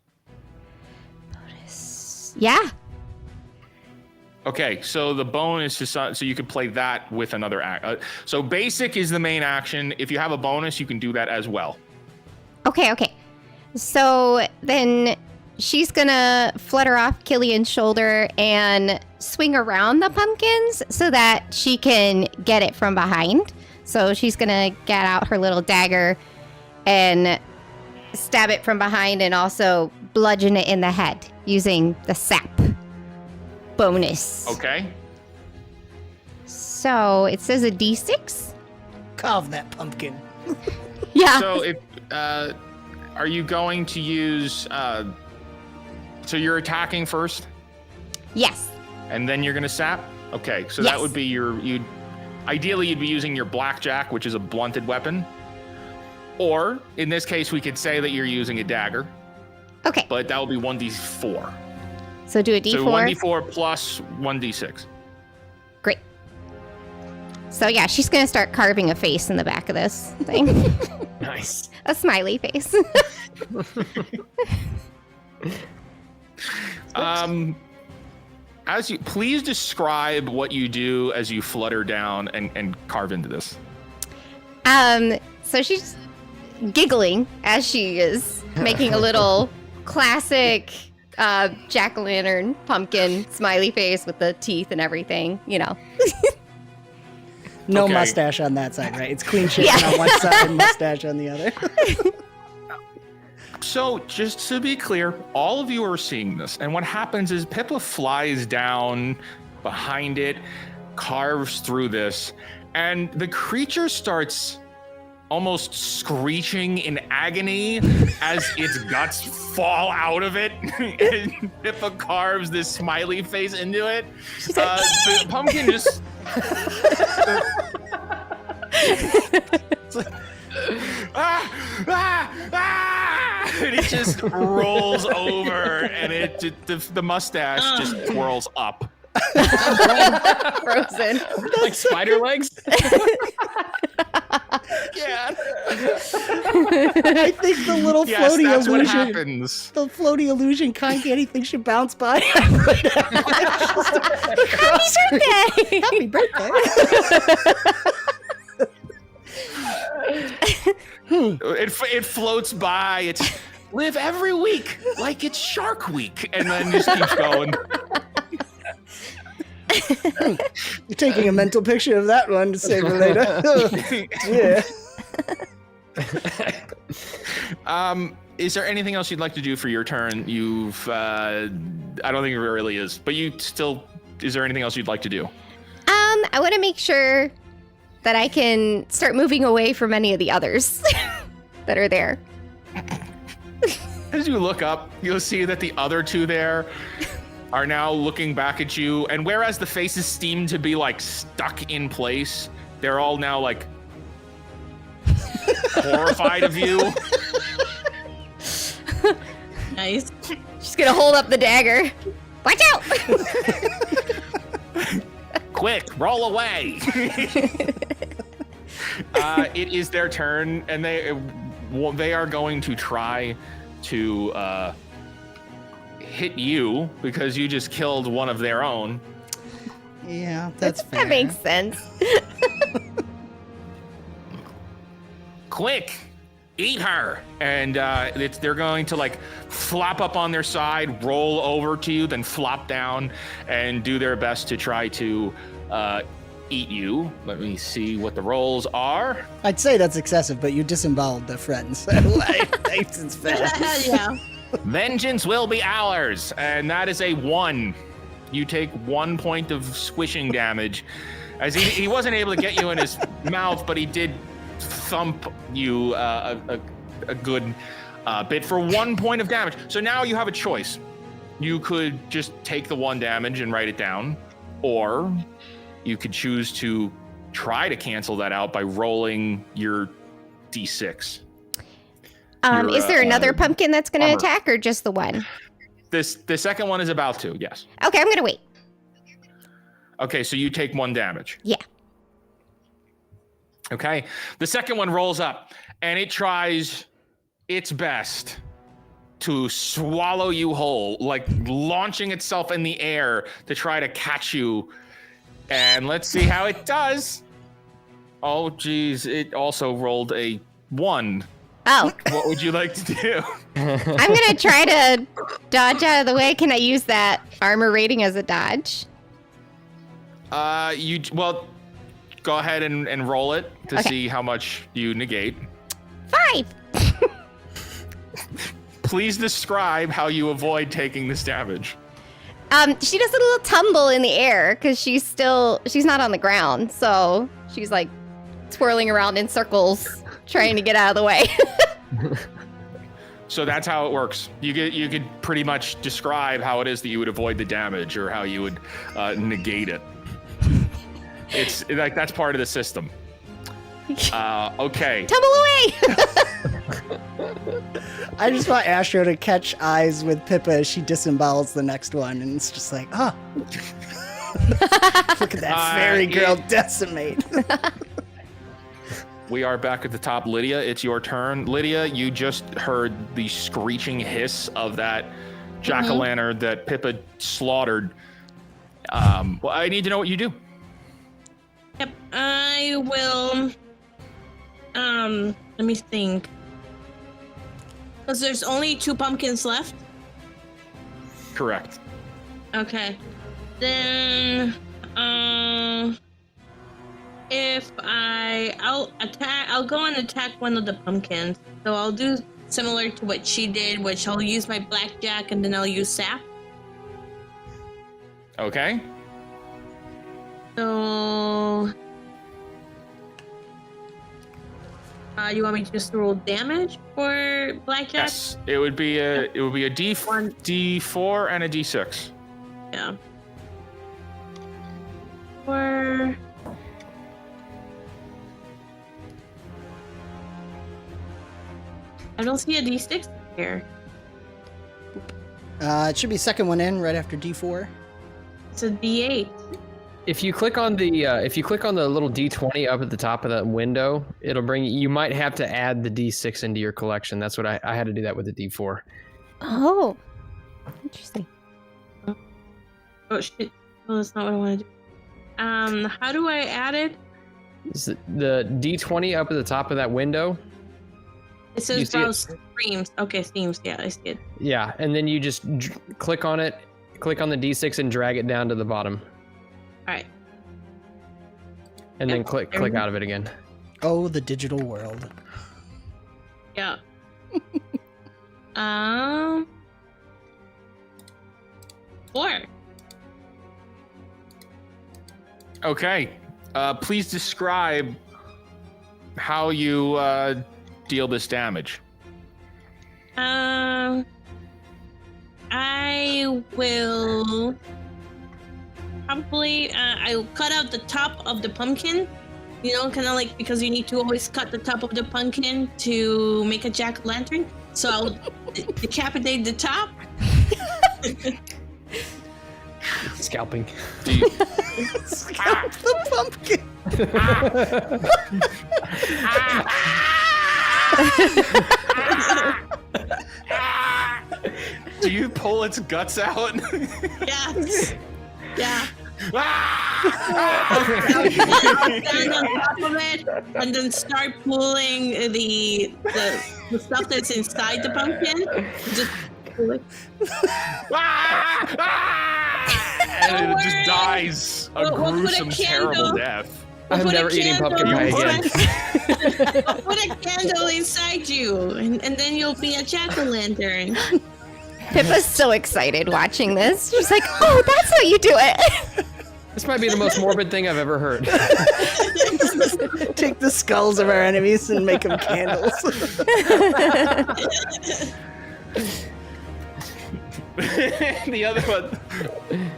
Yeah. Okay, so the bonus is so you could play that with another act. So basic is the main action. If you have a bonus, you can do that as well. Okay. So then she's gonna flutter off Killian's shoulder and swing around the pumpkins so that she can get it from behind. So she's gonna get out her little dagger and stab it from behind, and also bludgeon it in the head using the sap bonus. Okay. So it says a D6. Carve that pumpkin. Yeah. So if are you going to use? So you're attacking first, Yes. and then you're gonna sap. Okay, so Yes. that would be Ideally, you'd be using your blackjack, which is a blunted weapon. Or, in this case, we could say that you're using a dagger. Okay. But that will be 1d4. So do a D4. So 1d4 plus 1d6. Great. So yeah, she's gonna start carving a face in the back of this thing. Nice. A smiley face. As you please describe what you do as you flutter down and carve into this. So she's giggling as she is making a little classic jack-o'-lantern pumpkin smiley face with the teeth and everything, you know. No Okay. mustache on that side, right? It's clean shaven on one side and mustache on the other. So, just to be clear, all of you are seeing this, and what happens is Pippa flies down behind it, carves through this, and the creature starts almost screeching in agony as its guts fall out of it, and Pippa carves this smiley face into it. The pumpkin just... It's like, and it just rolls over, and the mustache just twirls up. Frozen. Like spider legs? Yeah. I think the little Yes, floaty that's what illusion. happens. The floaty illusion can't get anything should bounce by. Happy birthday. It floats by. It's live every week like it's Shark Week, and then just keeps going. You're taking a mental picture of that one to save it later. Yeah. Is there anything else you'd like to do for your turn? I don't think it really is, but is there anything else you'd like to do? I want to make sure that I can start moving away from any of the others that are there. As you look up, you'll see that the other two there are now looking back at you, and whereas the faces seem to be like stuck in place, they're all now like horrified of you. Nice. She's gonna hold up the dagger. Watch out! Quick, roll away. It is their turn, and they are going to try to hit you because you just killed one of their own. Yeah, that's fair. That makes sense. Quick, eat her. And they're going to like flop up on their side, roll over to you, then flop down and do their best to try to eat you. Let me see what the rolls are. I'd say that's excessive, but you disemboweled the friends. Thanks, it's fair. Yeah. Vengeance will be ours, and that is a 1. You take 1 point of squishing damage, as he wasn't able to get you in his mouth, but he did thump you a good bit for 1 point of damage. So now you have a choice. You could just take the 1 damage and write it down, or you could choose to try to cancel that out by rolling your d6. Is there another pumpkin that's going to armor. attack, or just the one? The second one is about to, yes. Okay, I'm going to wait. Okay, so you take 1 damage. Yeah. Okay, the second one rolls up, and it tries its best to swallow you whole, like launching itself in the air to try to catch you. And let's see how it does. Oh, geez, it also rolled a 1. Oh, What would you like to do? I'm going to try to dodge out of the way. Can I use that armor rating as a dodge? Well, go ahead and roll it to Okay. see how much you negate. 5. Please describe how you avoid taking this damage. She does a little tumble in the air because she's not on the ground. So she's like twirling around in circles trying to get out of the way. So that's how it works. You could pretty much describe how it is that you would avoid the damage or how you would negate it. It's like that's part of the system. Okay. Tumble away! I just want Astro to catch eyes with Pippa as she disembowels the next one, and it's just like, oh. Look at that fairy girl decimate. We are back at the top. Lydia, it's your turn. Lydia, you just heard the screeching hiss of that jack-o'-lantern that Pippa slaughtered. Well, I need to know what you do. Yep, I will. Let me think. Because there's only 2 pumpkins left. Correct. Okay. Then, if I'll go and attack one of the pumpkins. So I'll do similar to what she did, which I'll use my blackjack and then I'll use sap. Okay. So, you want me to just roll damage for blackjack? Yes, it would be a D4 and a D6. Yeah. Or I don't see a D6 here. It should be second one in right after D4. It's a D8. If you click on the little D20 up at the top of that window, it'll bring you might have to add the D6 into your collection. That's what I had to do that with the D4. Oh, interesting. Oh shit! Oh, that's not what I want to do. How do I add it? The D20 up at the top of that window. It says browse streams. Okay, streams. Yeah, I see it. Yeah, and then you just click on it, click on the D6 and drag it down to the bottom. All right. And then click out of it again. Oh, the digital world. Yeah. 4. Okay. Please describe how you deal this damage. I will probably I'll cut out the top of the pumpkin. You know, kind of like because you need to always cut the top of the pumpkin to make a jack-o'-lantern. So I'll decapitate the top. Scalping. Scalp the pumpkin. Do you pull its guts out? Yes. Yeah. Ah! I'll stand on top of it and then start pulling the stuff that's inside the pumpkin. Just pull it. And it just dies a We'll put a gruesome, terrible candle. death. I'm never eating pumpkin pie again. I'll put a candle inside you, and then you'll be a jack-o'-lantern. Pippa's so excited watching this. She's like, oh, that's how you do it. This might be the most morbid thing I've ever heard. Take the skulls of our enemies and make them candles. The other one.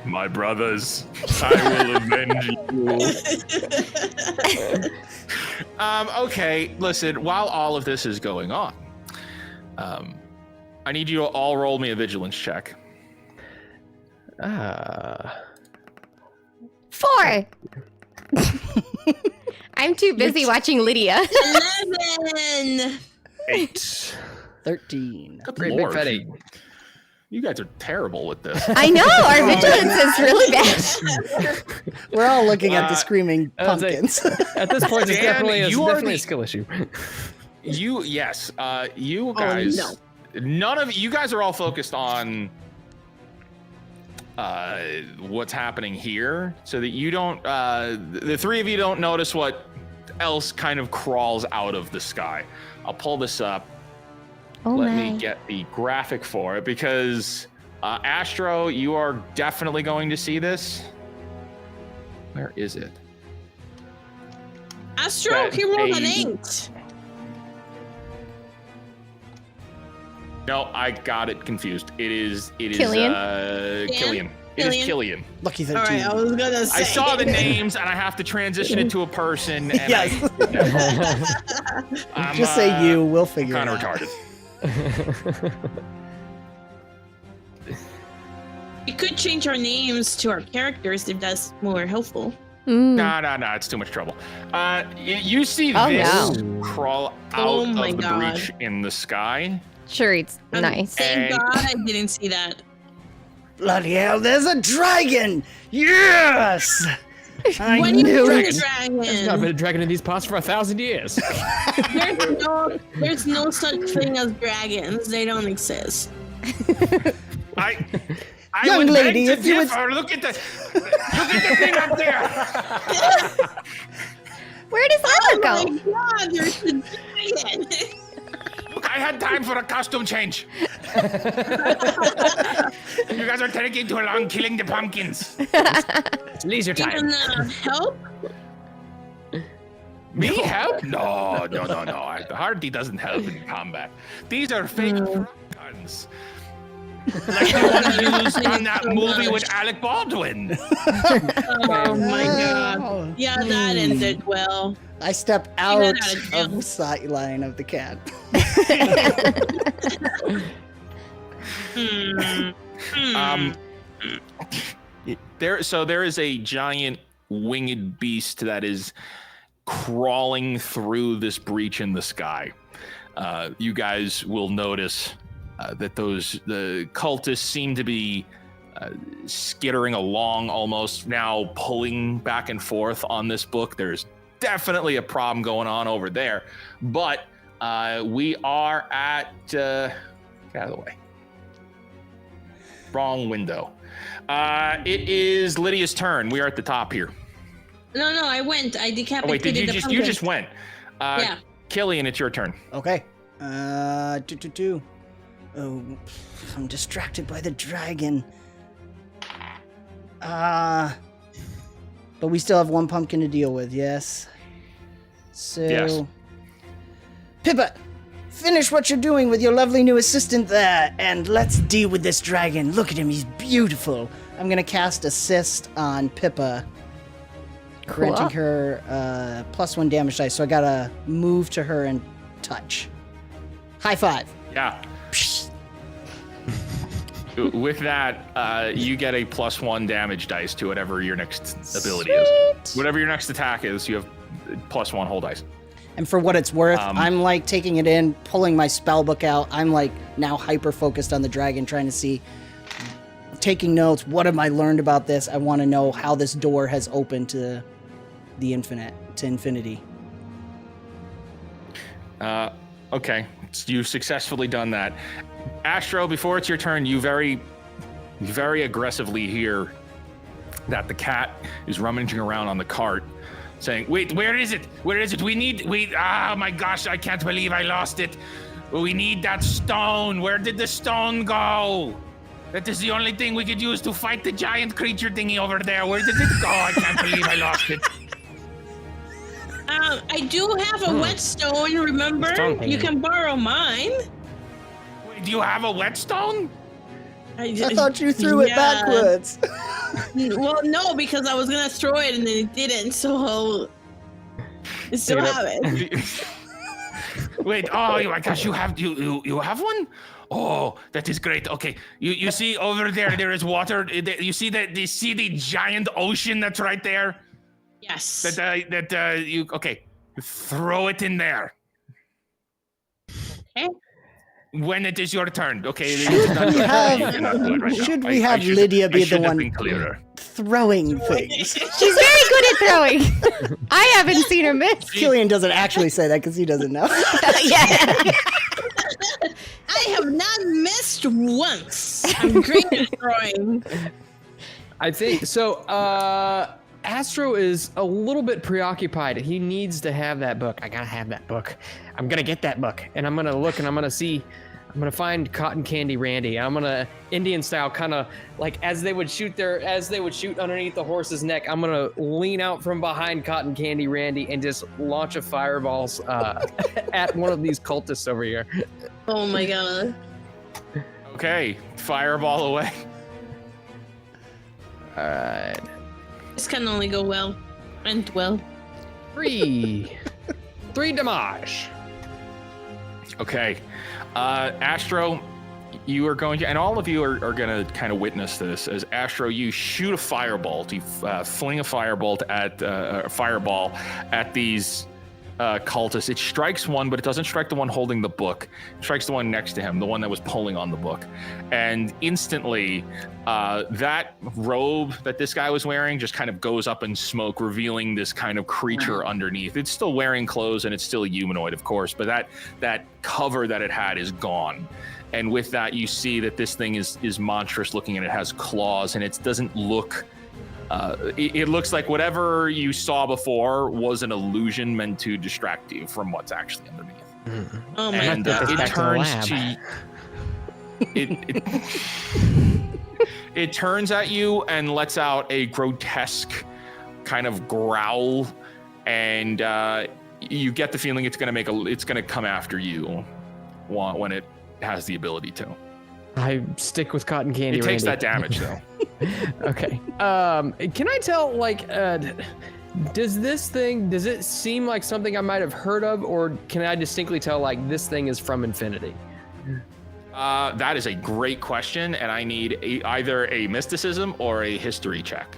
My brothers, I will avenge you. Okay, listen, while all of this is going on, I need you to all roll me a vigilance check. 4. I'm too busy watching Lydia. 11. 8. 13. Good Great Lord. big fat 8. You guys are terrible with this. I know, our vigilance is really bad. We're all looking at the screaming I was like, pumpkins. At this point, it's Dan, definitely you are a the- skill issue. You guys. no. None of you guys are all focused on what's happening here, so that you don't. The three of you don't notice what else kind of crawls out of the sky. I'll pull this up. Oh Let my. me get the graphic for it because Astro, you are definitely going to see this. Where is it? Astro, he rolled an 8. No, I got it confused. It is Killian? Killian. It is Killian. Lucky 13. All right, I was gonna say. I saw the names, and I have to transition it to a person. And Yes. I'm, Just say you. We'll figure it kind of out. retarded. We could change our names to our characters if that's more helpful. No, it's too much trouble. You see this crawl out of the breach in the sky. Sure, it's nice. Thank God I didn't see that. Bloody hell, there's a dragon! Yes! I When you knew see a it. dragon, There's not been a dragon in these pots for 1,000 years. there's no such thing as dragons. They don't exist. I Young would lady, beg to if you would- differ. Look at the thing up there. Where does Lila go? Oh my God, there's a dragon. Look, I had time for a costume change. You guys are taking too long killing the pumpkins. It's leisure Can time. help? Me help? No. Hardy doesn't help in combat. These are fake guns. Like the one used on that movie with Alec Baldwin. Oh my God. Yeah, that ended well. I step out of the sight line of the cat. There is a giant winged beast that is crawling through this breach in the sky. You guys will notice that the cultists seem to be skittering along, almost now pulling back and forth on this book. There's definitely a problem going on over there, but we are at get out of the way. Wrong window. It is Lydia's turn. We are at the top here. No, I went. I decapitated Oh, wait, did you the just pumpkin. you just went? Yeah. Killian, it's your turn. Okay. Oh, I'm distracted by the dragon. But we still have one pumpkin to deal with, yes? So... Yes. Pippa, finish what you're doing with your lovely new assistant there, and let's deal with this dragon. Look at him, he's beautiful. I'm gonna cast Assist on Pippa, granting her +1 damage dice, so I gotta move to her and touch. High five. Yeah. With that, you get a +1 damage dice to whatever your next ability is. Whatever your next attack is, you have +1 whole dice. And for what it's worth, I'm like taking it in, pulling my spell book out. I'm like now hyper focused on the dragon, trying to see, taking notes. What have I learned about this? I want to know how this door has opened to the infinite, to infinity. Okay, you've successfully done that. Astro, before it's your turn, you very aggressively hear that the cat is rummaging around on the cart, saying, "Wait, where is it? Where is it? Oh my gosh, I can't believe I lost it. We need that stone. Where did the stone go? That is the only thing we could use to fight the giant creature thingy over there. Where did it go? I can't believe I lost it." I do have a whetstone, remember? You can borrow mine. Wait, do you have a whetstone? I thought you threw it backwards. Well, no, because I was gonna throw it and then it didn't, so I still have it. Wait, oh my gosh, you have one? Oh, that is great. Okay, you see over there is water. You see the giant ocean that's right there? Yes. Okay, throw it in there. Okay. When it is your turn. Okay. Should we have Lydia be the one clearer. throwing things? She's very good at throwing. I haven't seen her miss. Killian doesn't actually say that because he doesn't know. Yeah. I have not missed once. I'm great at throwing. I think so. Astro is a little bit preoccupied. He needs to have that book. I gotta have that book. I'm gonna get that book, and I'm gonna look, and I'm gonna see. I'm gonna find Cotton Candy Randy. I'm gonna Indian style, kind of like as they would shoot underneath the horse's neck. I'm gonna lean out from behind Cotton Candy Randy and just launch a fireballs at one of these cultists over here. Oh my god. Okay, fireball away. Alright. This can only go well. And well. 3 damage. Okay. Astro, you are going to, and all of you are going to kind of witness this as Astro, you shoot a firebolt. You fling a fireball at these cultists. It strikes one, but it doesn't strike the one holding the book. It strikes the one next to him, the one that was pulling on the book. And instantly, that robe that this guy was wearing just kind of goes up in smoke, revealing this kind of creature underneath. It's still wearing clothes and it's still humanoid, of course, but that cover that it had is gone. And with that, you see that this thing is monstrous looking, and it has claws, and it doesn't look... it looks like whatever you saw before was an illusion meant to distract you from what's actually underneath. Oh my And god. it turns to it turns at you and lets out a grotesque kind of growl, and you get the feeling it's going to come after you when it has the ability to. I stick with cotton candy. It takes Randy. that damage though. Okay. Can I tell, like, does it seem like something I might have heard of, or can I distinctly tell, like, this thing is from Infinity? That is a great question, and I need either a mysticism or a history check.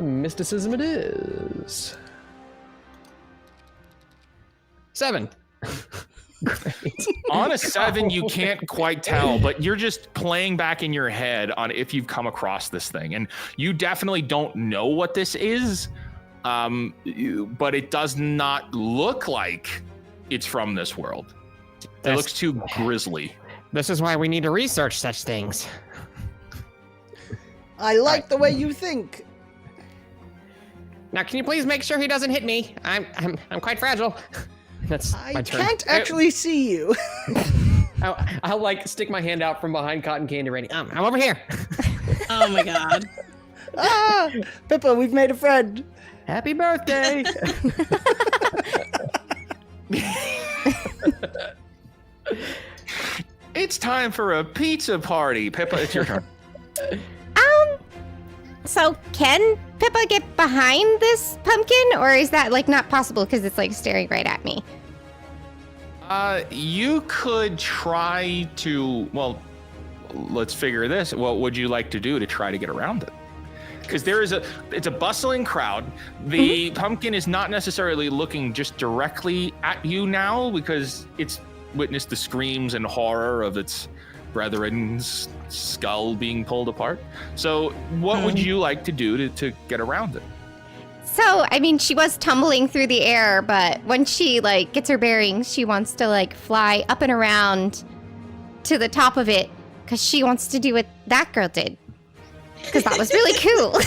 Mysticism it is. 7. Great. On a 7, you can't quite tell, but you're just playing back in your head on if you've come across this thing, and you definitely don't know what this is, but it does not look like it's from this world. It looks too grisly. This is why we need to research such things. I like the way you think. Now, can you please make sure he doesn't hit me? I'm quite fragile. That's I my turn. can't actually see you. I'll like stick my hand out from behind cotton candy, Randy. I'm over here. Oh my god. Ah, Pippa, we've made a friend. Happy birthday! It's time for a pizza party. Pippa, it's your turn. So can Pippa get behind this pumpkin, or is that like not possible because it's like staring right at me? You could try to, well, let's figure this. What would you like to do to try to get around it? Because it's a bustling crowd. The pumpkin is not necessarily looking just directly at you now because it's witnessed the screams and horror of its brethren's skull being pulled apart. So what would you like to do to get around it? So, I mean, she was tumbling through the air, but when she like gets her bearings, she wants to like fly up and around to the top of it because she wants to do what that girl did. Because that was really cool.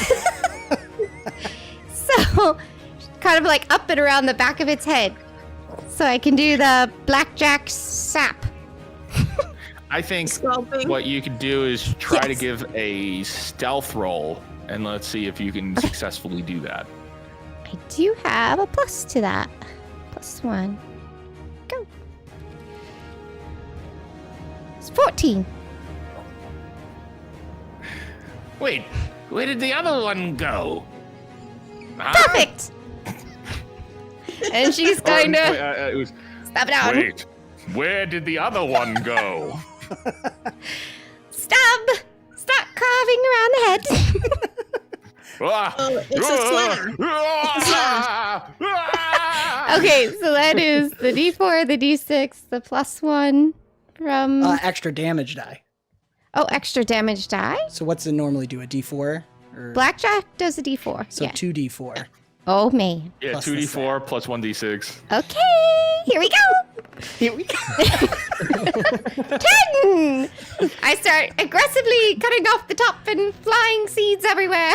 So, kind of like up and around the back of its head. So I can do the blackjack sap. I think Scalping. what you could do is try to Yes. give a stealth roll, and let's see if you can successfully do that. I do have a plus to that. +1. Go. It's 14. Wait, where did the other one go? Huh? Perfect. And she's going to It was, stab down. wait, where did the other one go? Stab. Start carving around the head. Oh, it's a sliver. Okay, so that is the D4, the D6, the +1 from... Extra damage die. extra damage die? So what's it normally do? A D4? Or... Blackjack does a D4. So yeah. 2D4. Oh, man. Yeah, Plus 2d4 plus 1d6. Okay, here we go. Here we go. 10! I start aggressively cutting off the top and flying seeds everywhere.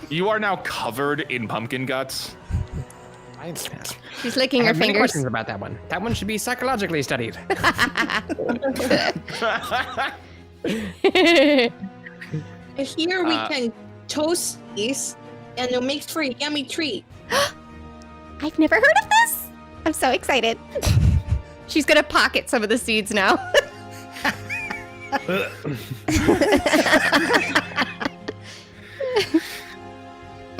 You are now covered in pumpkin guts. She's licking I her have many fingers. questions about that one. That one should be psychologically studied. Here we can toast these, and it'll make for a yummy treat. I've never heard of this. I'm so excited. She's gonna pocket some of the seeds now.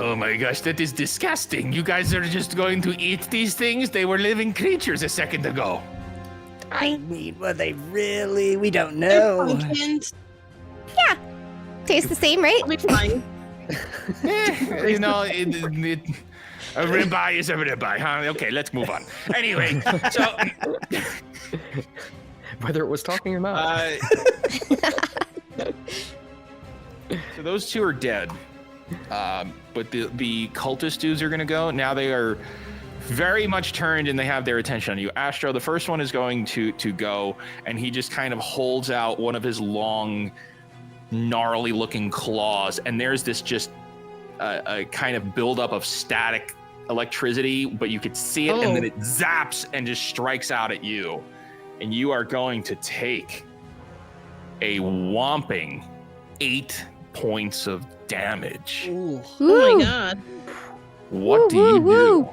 Oh my gosh, that is disgusting. You guys are just going to eat these things? They were living creatures a second ago. I mean, were they really? We don't They're know. pumpkins. Tastes the same, right? I'll be fine. You know, a ribeye is a ribeye, huh? Okay, let's move on. Anyway, so Whether it was talking or not. so those two are dead. But the cultist dudes are gonna go. Now they are very much turned and they have their attention on you. Astro, the first one is going to go, and he just kind of holds out one of his long, gnarly looking claws, and there's this just a kind of buildup of static electricity, but you could see it, and then it zaps and just strikes out at you. And you are going to take a whomping 8 points of damage. Ooh. Oh my god. What do you do?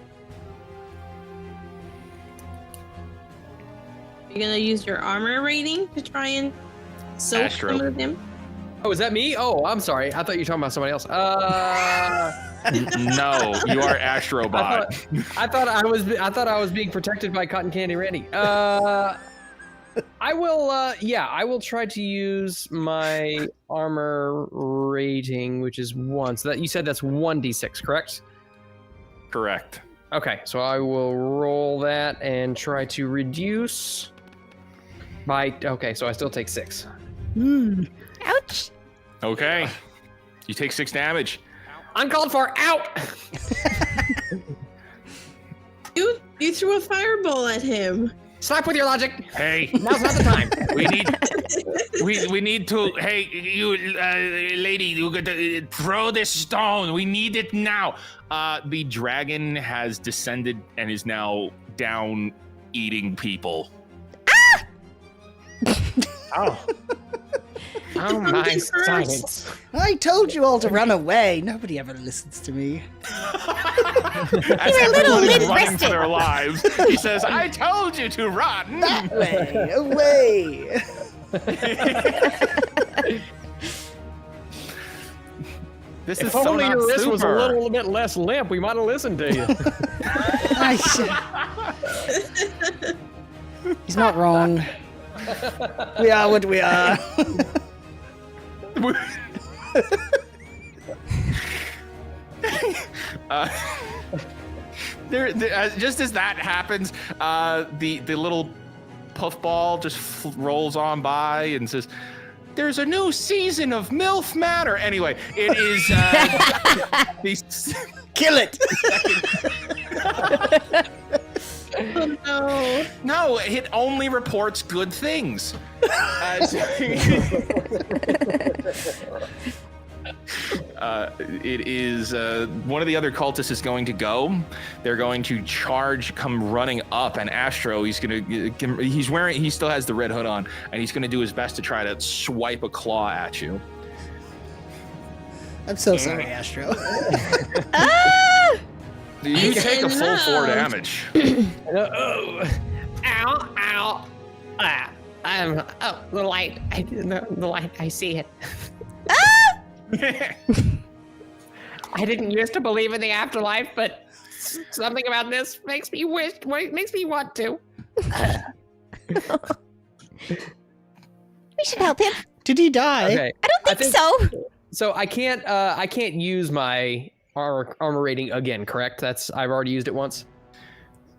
You're gonna use your armor rating to try and soak Astro. some of them? Oh, is that me? Oh, I'm sorry. I thought you were talking about somebody else. No, you are Astrobot. I thought I was being protected by Cotton Candy Randy. I will try to use my armor rating, which is 1. So that you said that's 1d6, correct? Correct. Okay, so I will roll that and try to reduce by. Okay, so I still take 6. Ouch. Okay. You take 6 damage. Uncalled for. Out. You threw a fireball at him. Slap with your logic. Hey, Now's not the time. we need to. Hey, you lady, you got to throw this stone. We need it now. The dragon has descended and is now down eating people. Oh. Oh my Pumpkin first. science. I told you all to run away. Nobody ever listens to me. As You're a little everyone is running limp-wristed. for their lives, he says, "I told you to run." That way, away. This is If so only not your wrist was a super. little bit less limp, we might have listened to you. He's not wrong. We are what we are. Just as that happens, the little puffball just rolls on by and says, "There's a new season of MILF Manor." Anyway, it is Kill it. Oh no. No, it only reports good things. It is one of the other cultists is going to go. They're going to charge, come running up, and Astro, he still has the red hood on, and he's going to do his best to try to swipe a claw at you. I'm so sorry, Astro. You take a full 4 damage. Ow, ow. The light. The light. I see it. I didn't used to believe in the afterlife, but something about this makes me want to. We should help him. Did he die? Okay. I don't think so. So I can't use my armor rating again, correct? I've already used it once.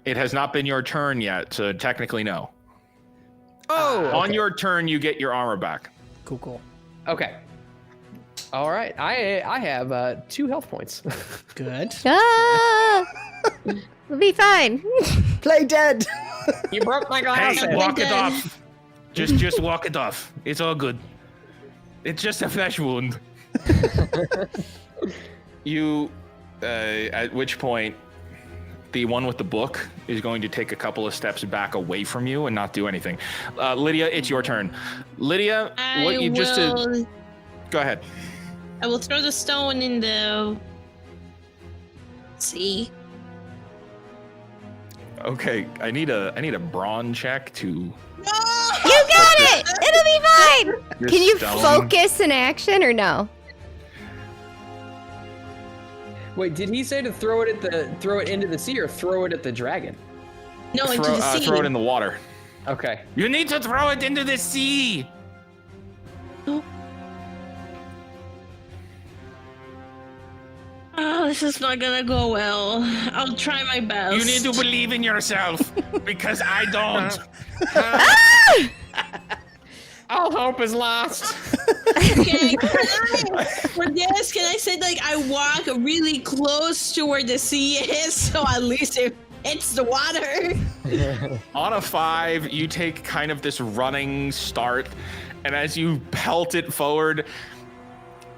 It has not been your turn yet, so technically no. Oh, On your turn, you get your armor back. Cool. okay. All right, I have 2 health points. Good. We'll be fine. Play dead. You broke my glass. Hey, walk it off. Just walk it off. It's all good. It's just a flesh wound. You, at which point, the one with the book is going to take a couple of steps back away from you and not do anything. Lydia, it's your turn. Lydia, go ahead. I will throw the stone in the sea. Okay, I need a brawn check to. You got it! It'll be fine! Your Can you stone. focus in action or no? Wait, did he say to throw it into the sea or throw it at the dragon? No, into the sea. Throw it in the water. Okay. You need to throw it into the sea. Oh, this is not gonna go well. I'll try my best. You need to believe in yourself because I don't. All hope is lost. Okay, for this, can I say like I walk really close to where the sea is, so at least it hits the water? On a 5, you take kind of this running start, and as you pelt it forward,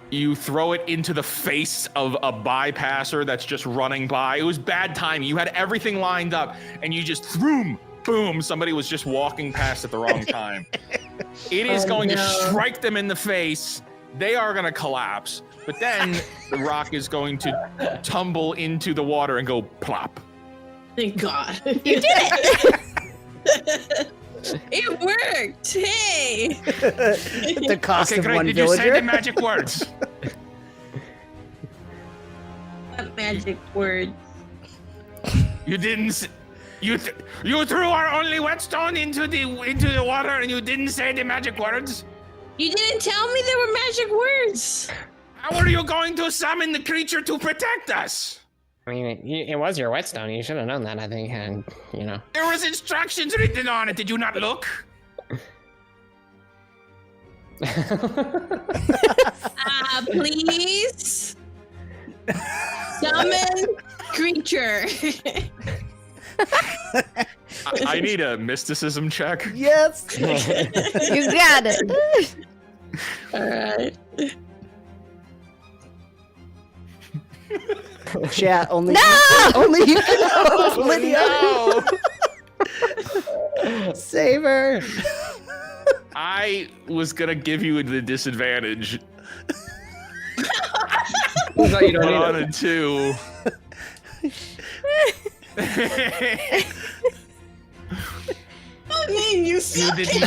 you throw it into the face of a bypasser that's just running by. It was bad timing. You had everything lined up, and you just boom, somebody was just walking past at the wrong time. It is going to strike them in the face. They are going to collapse, but then the rock is going to tumble into the water and go plop. Thank God. You did it! It worked! Hey! The cost Okay, of great. one Did you say the villager. magic words? That magic word. You didn't. You threw our only whetstone into the water, and you didn't say the magic words. You didn't tell me there were magic words. How are you going to summon the creature to protect us? I mean, it was your whetstone. You should have known that, I think. And, you know. There was instructions written on it. Did you not look? Please. Summon creature. I need a mysticism check. Yes. You got it. Alright. Chat only. No! Only you can help Lydia. Save her. I was gonna give you the disadvantage. No, you don't need On it. a 2. I mean, you suck didn't-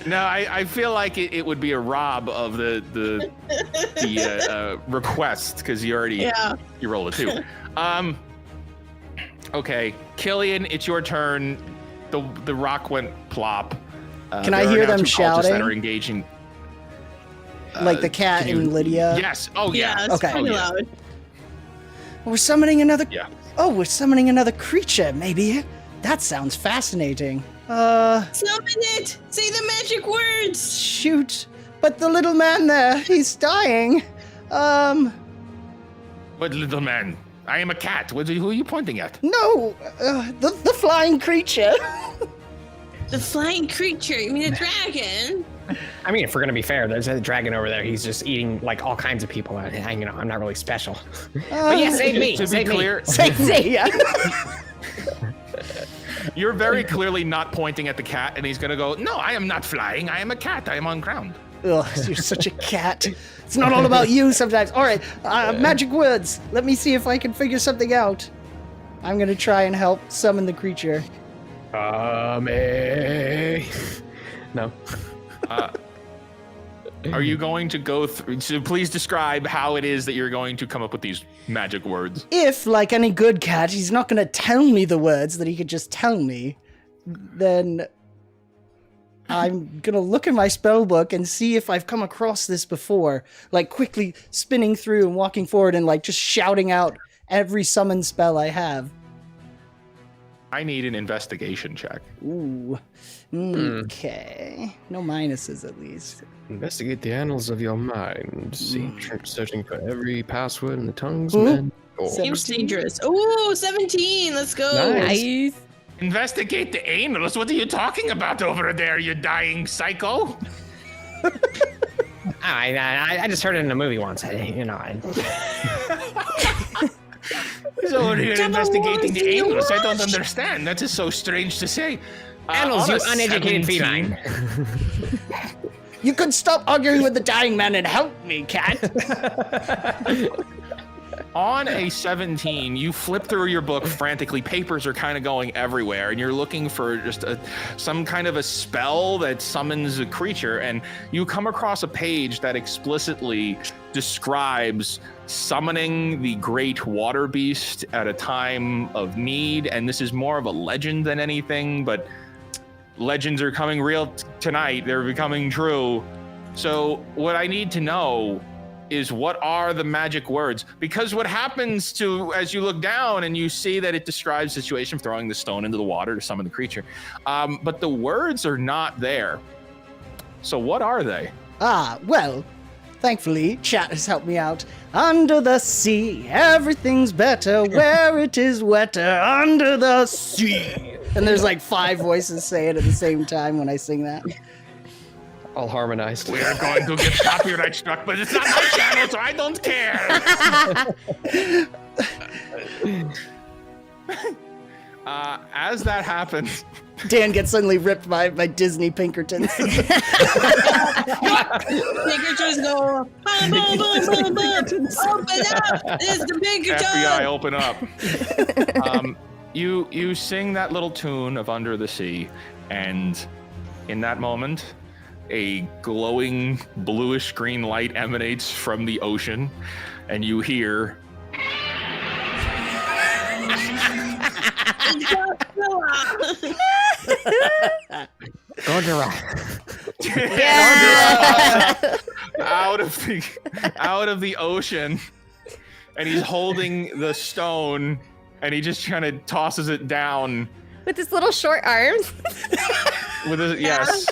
No, I feel like it would be a rob of the request because you already you rolled a 2. Okay, Killian, it's your turn. The rock went plop. Can I there are hear now them 2 cultists shouting? that are engaging. Like the cat can you- and Lydia. Yes. Oh yeah. Yeah, it's Okay. pretty Oh, yeah. loud. We're summoning another. Yeah. Oh, we're summoning another creature. Maybe that sounds fascinating. Summon it! Say the magic words! Shoot! But the little man there, he's dying. But little man, I am a cat. Who are you pointing at? No, the flying creature. The flying creature, you mean a dragon? I mean, if we're gonna be fair, there's a dragon over there. He's just eating like all kinds of people. I'm not really special. But yeah, save me. To be Save me. clear, Yeah. you're very clearly not pointing at the cat, and he's gonna go, "No, I am not flying. I am a cat. I am on ground." Ugh, you're such a cat. It's not all about you sometimes. All right, magic words. Let me see if I can figure something out. I'm gonna try and help summon the creature. No. Are you going to go through? So please describe how it is that you're going to come up with these magic words. If, like any good cat, he's not gonna tell me the words that he could just tell me, then I'm gonna look in my spell book and see if I've come across this before. Like quickly spinning through and walking forward and like just shouting out every summon spell I have. I need an investigation check. Ooh. Okay. No minuses at least. Investigate the annals of your mind. Searching for every password in the tongue's Ooh. men. Seems dangerous. Ooh, 17, let's go. Nice. Investigate the anals. What are you talking about over there, you dying psycho? I just heard it in a movie once. He's over here investigating the anals. I don't understand. That is so strange to say. Annals, on you a uneducated 17 feline. You could stop arguing with the dying man and help me, cat. On a 17, you flip through your book frantically. Papers are kind of going everywhere, and you're looking for just some kind of a spell that summons a creature, and you come across a page that explicitly describes summoning the great water beast at a time of need, and this is more of a legend than anything, but legends are coming real tonight. They're becoming true. So what I need to know is what are the magic words? Because what happens as you look down and you see that it describes the situation of throwing the stone into the water to summon the creature. But the words are not there. So what are they? Well, thankfully, chat has helped me out. Under the sea, everything's better where it is wetter. Under the sea. And there's like 5 voices say it at the same time when I sing that. All harmonized. We are going to get copyright struck, but it's not my channel, so I don't care. As that happens, Dan gets suddenly ripped by Disney Pinkertons. Pinkertons go, boom, boom, boom, boom, boom. Open up! It's the Pinkertons! FBI, open up. You sing that little tune of Under the Sea, and in that moment, a glowing bluish green light emanates from the ocean, and you hear out of the ocean, and he's holding the stone, and he just kind of tosses it down With his little short arms. with his yes.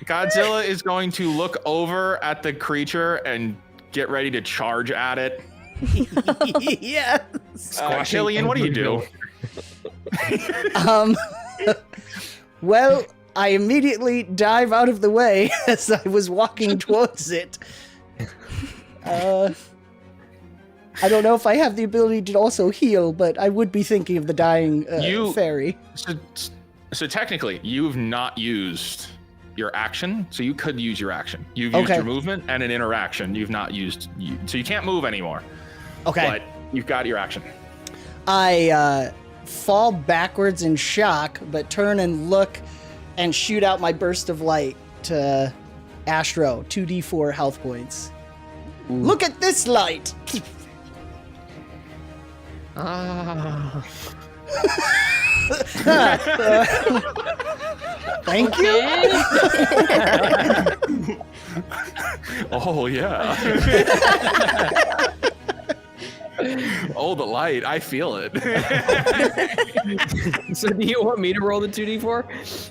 Godzilla is going to look over at the creature and get ready to charge at it. Yes. Killian, what do you do? Well, I immediately dive out of the way as I was walking towards it. I don't know if I have the ability to also heal, but I would be thinking of the dying fairy. So technically, you've not used your action, so you could use your action. You've used your movement and an interaction. You've not used, so you can't move anymore. Okay. But you've got your action. I fall backwards in shock, but turn and look and shoot out my burst of light to Astro, 2d4 health points. Ooh. Look at this light! Thank you. Oh, yeah. Oh, the light. I feel it. So do you want me to roll the 2d4? Yes.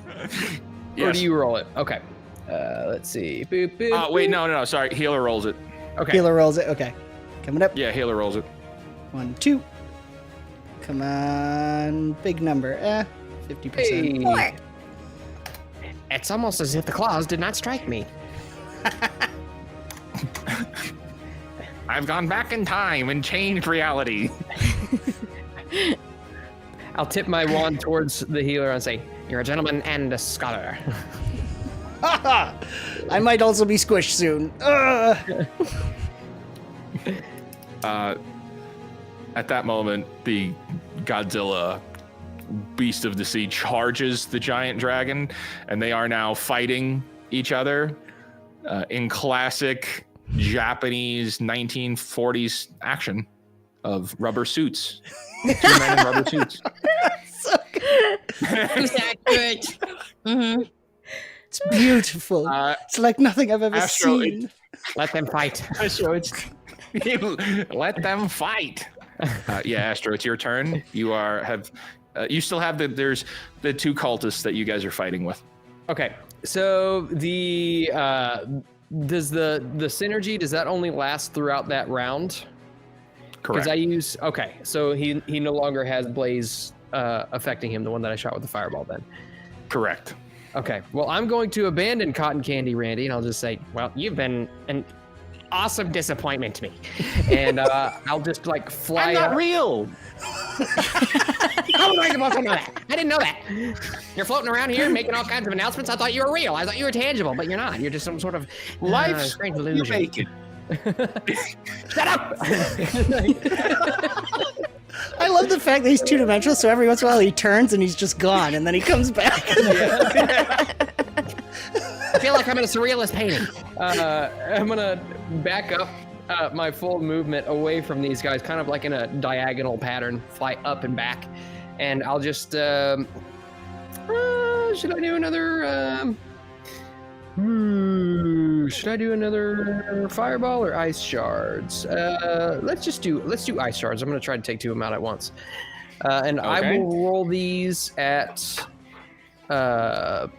Or do you roll it? Okay. Let's see. Boop, boop, wait, no. Sorry. Healer rolls it. Okay. Healer rolls it. Okay. Coming up. Yeah, healer rolls it. 1, 2. Come on. Big number. 50%. Hey. 4. It's almost as if the claws did not strike me. I've gone back in time and changed reality. I'll tip my wand towards the healer and say, You're a gentleman and a scholar. I might also be squished soon. At that moment, the Godzilla beast of the sea charges the giant dragon, and they are now fighting each other in classic Japanese 1940s action of rubber suits. 2 men in rubber suits. So good. Who's accurate? Mm-hmm. It's beautiful. It's like nothing I've ever Astro, seen. Let them fight. Astro, let them fight. Yeah, Astro, it's your turn. You you still have there's the 2 cultists that you guys are fighting with. okay. So the does the synergy, does that only last throughout that round? Correct. Because okay, so he no longer has Blaze affecting him, the one that I shot with the fireball then. Correct. Okay, well, I'm going to abandon Cotton Candy Randy, and I'll just say, Well, you've been an awesome disappointment to me. and I'll just like fly I'm not up. real. How am I supposed to know that? I didn't know that. You're floating around here making all kinds of announcements. I thought you were real. I thought you were tangible, but you're not. You're just some sort of Life's strange you illusion. make it. Shut up! I love the fact that he's two-dimensional, so every once in a while he turns and he's just gone, and then he comes back. I feel like I'm in a surrealist painting. I'm gonna back up my full movement away from these guys, kind of like in a diagonal pattern, fly up and back, and I'll just. Should I do another? Should I do another fireball or ice shards? Let's do ice shards. I'm gonna try to take 2 of them out at once, and I will roll these at the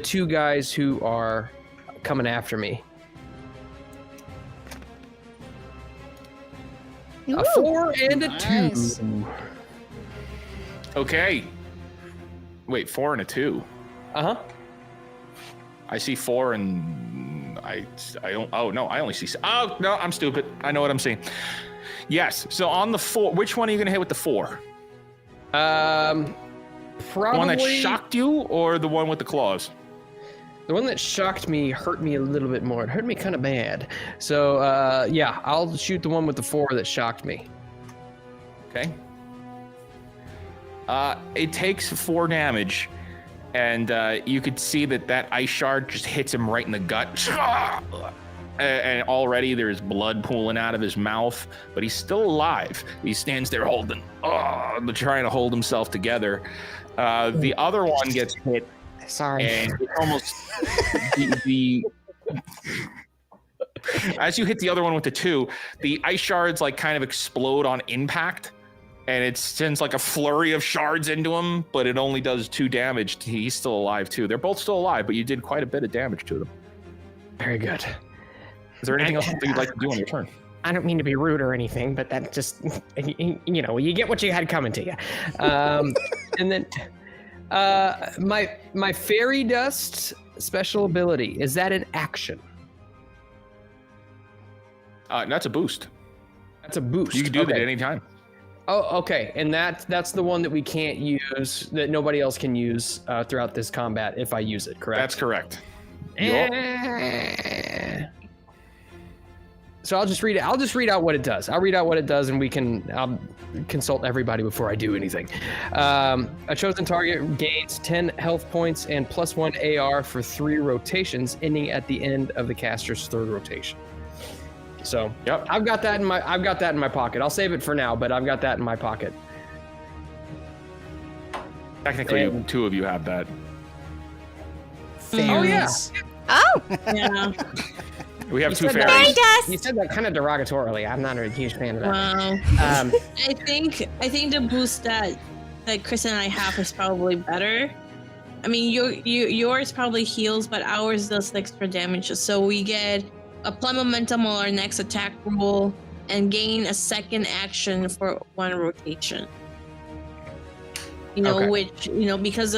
2 guys who are coming after me. A 4 and a 2. Okay. Wait, 4 and a 2. Uh-huh. I see 4 and I don't. Oh no, I only see. Oh no, I'm stupid. I know what I'm seeing. Yes. So on the 4, which one are you gonna hit with the 4? Probably The one that shocked you, or the one with the claws? the one that shocked me hurt me a little bit more. It hurt me kind of bad. So yeah, I'll shoot the one with the 4 that shocked me. Okay. It takes 4 damage, and you could see that ice shard just hits him right in the gut. And already there's blood pooling out of his mouth, but he's still alive. He stands there trying to hold himself together. The other one gets hit. Sorry. And it's almost as you hit the other one with the 2, the ice shards like kind of explode on impact, and it sends like a flurry of shards into him, but it only does 2 damage. He's still alive too. They're both still alive, but you did quite a bit of damage to them. Very good. Is there anything else that you'd like to do on your turn? I don't mean to be rude or anything, but that just, you know, you get what you had coming to you. And then my fairy dust special ability, is that an action? That's a boost. That's a boost. You can do that at any time. Oh, okay. And that's the one that we can't use, that nobody else can use throughout this combat if I use it, correct? That's correct. So I'll just read it. I'll just read out what it does. I'll read out what it does, and I'll consult everybody before I do anything. A chosen target gains 10 health points and +1 AR for 3 rotations, ending at the end of the caster's 3rd rotation. So yep. I've got that in my pocket. I'll save it for now, but I've got that in my pocket. Technically, 2 of you have that. Fairies. Oh, Yeah. We have 2 said that- fairies. fairy dust. You said that kind of derogatorily. I'm not a huge fan of that. Wow. I think the boost that Chris and I have is probably better. I mean, yours probably heals, but ours does extra damage. So we get apply momentum on our next attack roll and gain a second action for 1 rotation. You know, Okay. which, you know, because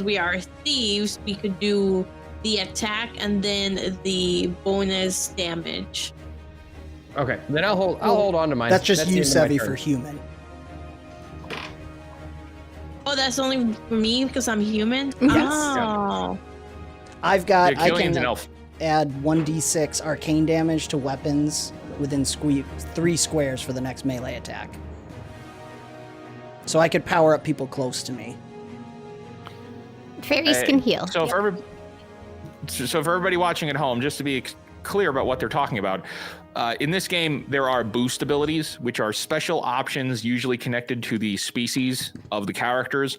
we are thieves, we could do the attack and then the bonus damage. Okay, then I'll hold on to mine. That's just the you, end of my Sevi, turn. for human. Oh, that's only for me because I'm human? Yes. Oh. I've got. Yeah, I Killian's can an elf. add 1d6 arcane damage to weapons within 3 squares for the next melee attack. So I could power up people close to me. Fairies can heal. So for everybody watching at home, just to be clear about what they're talking about, in this game, there are boost abilities, which are special options usually connected to the species of the characters.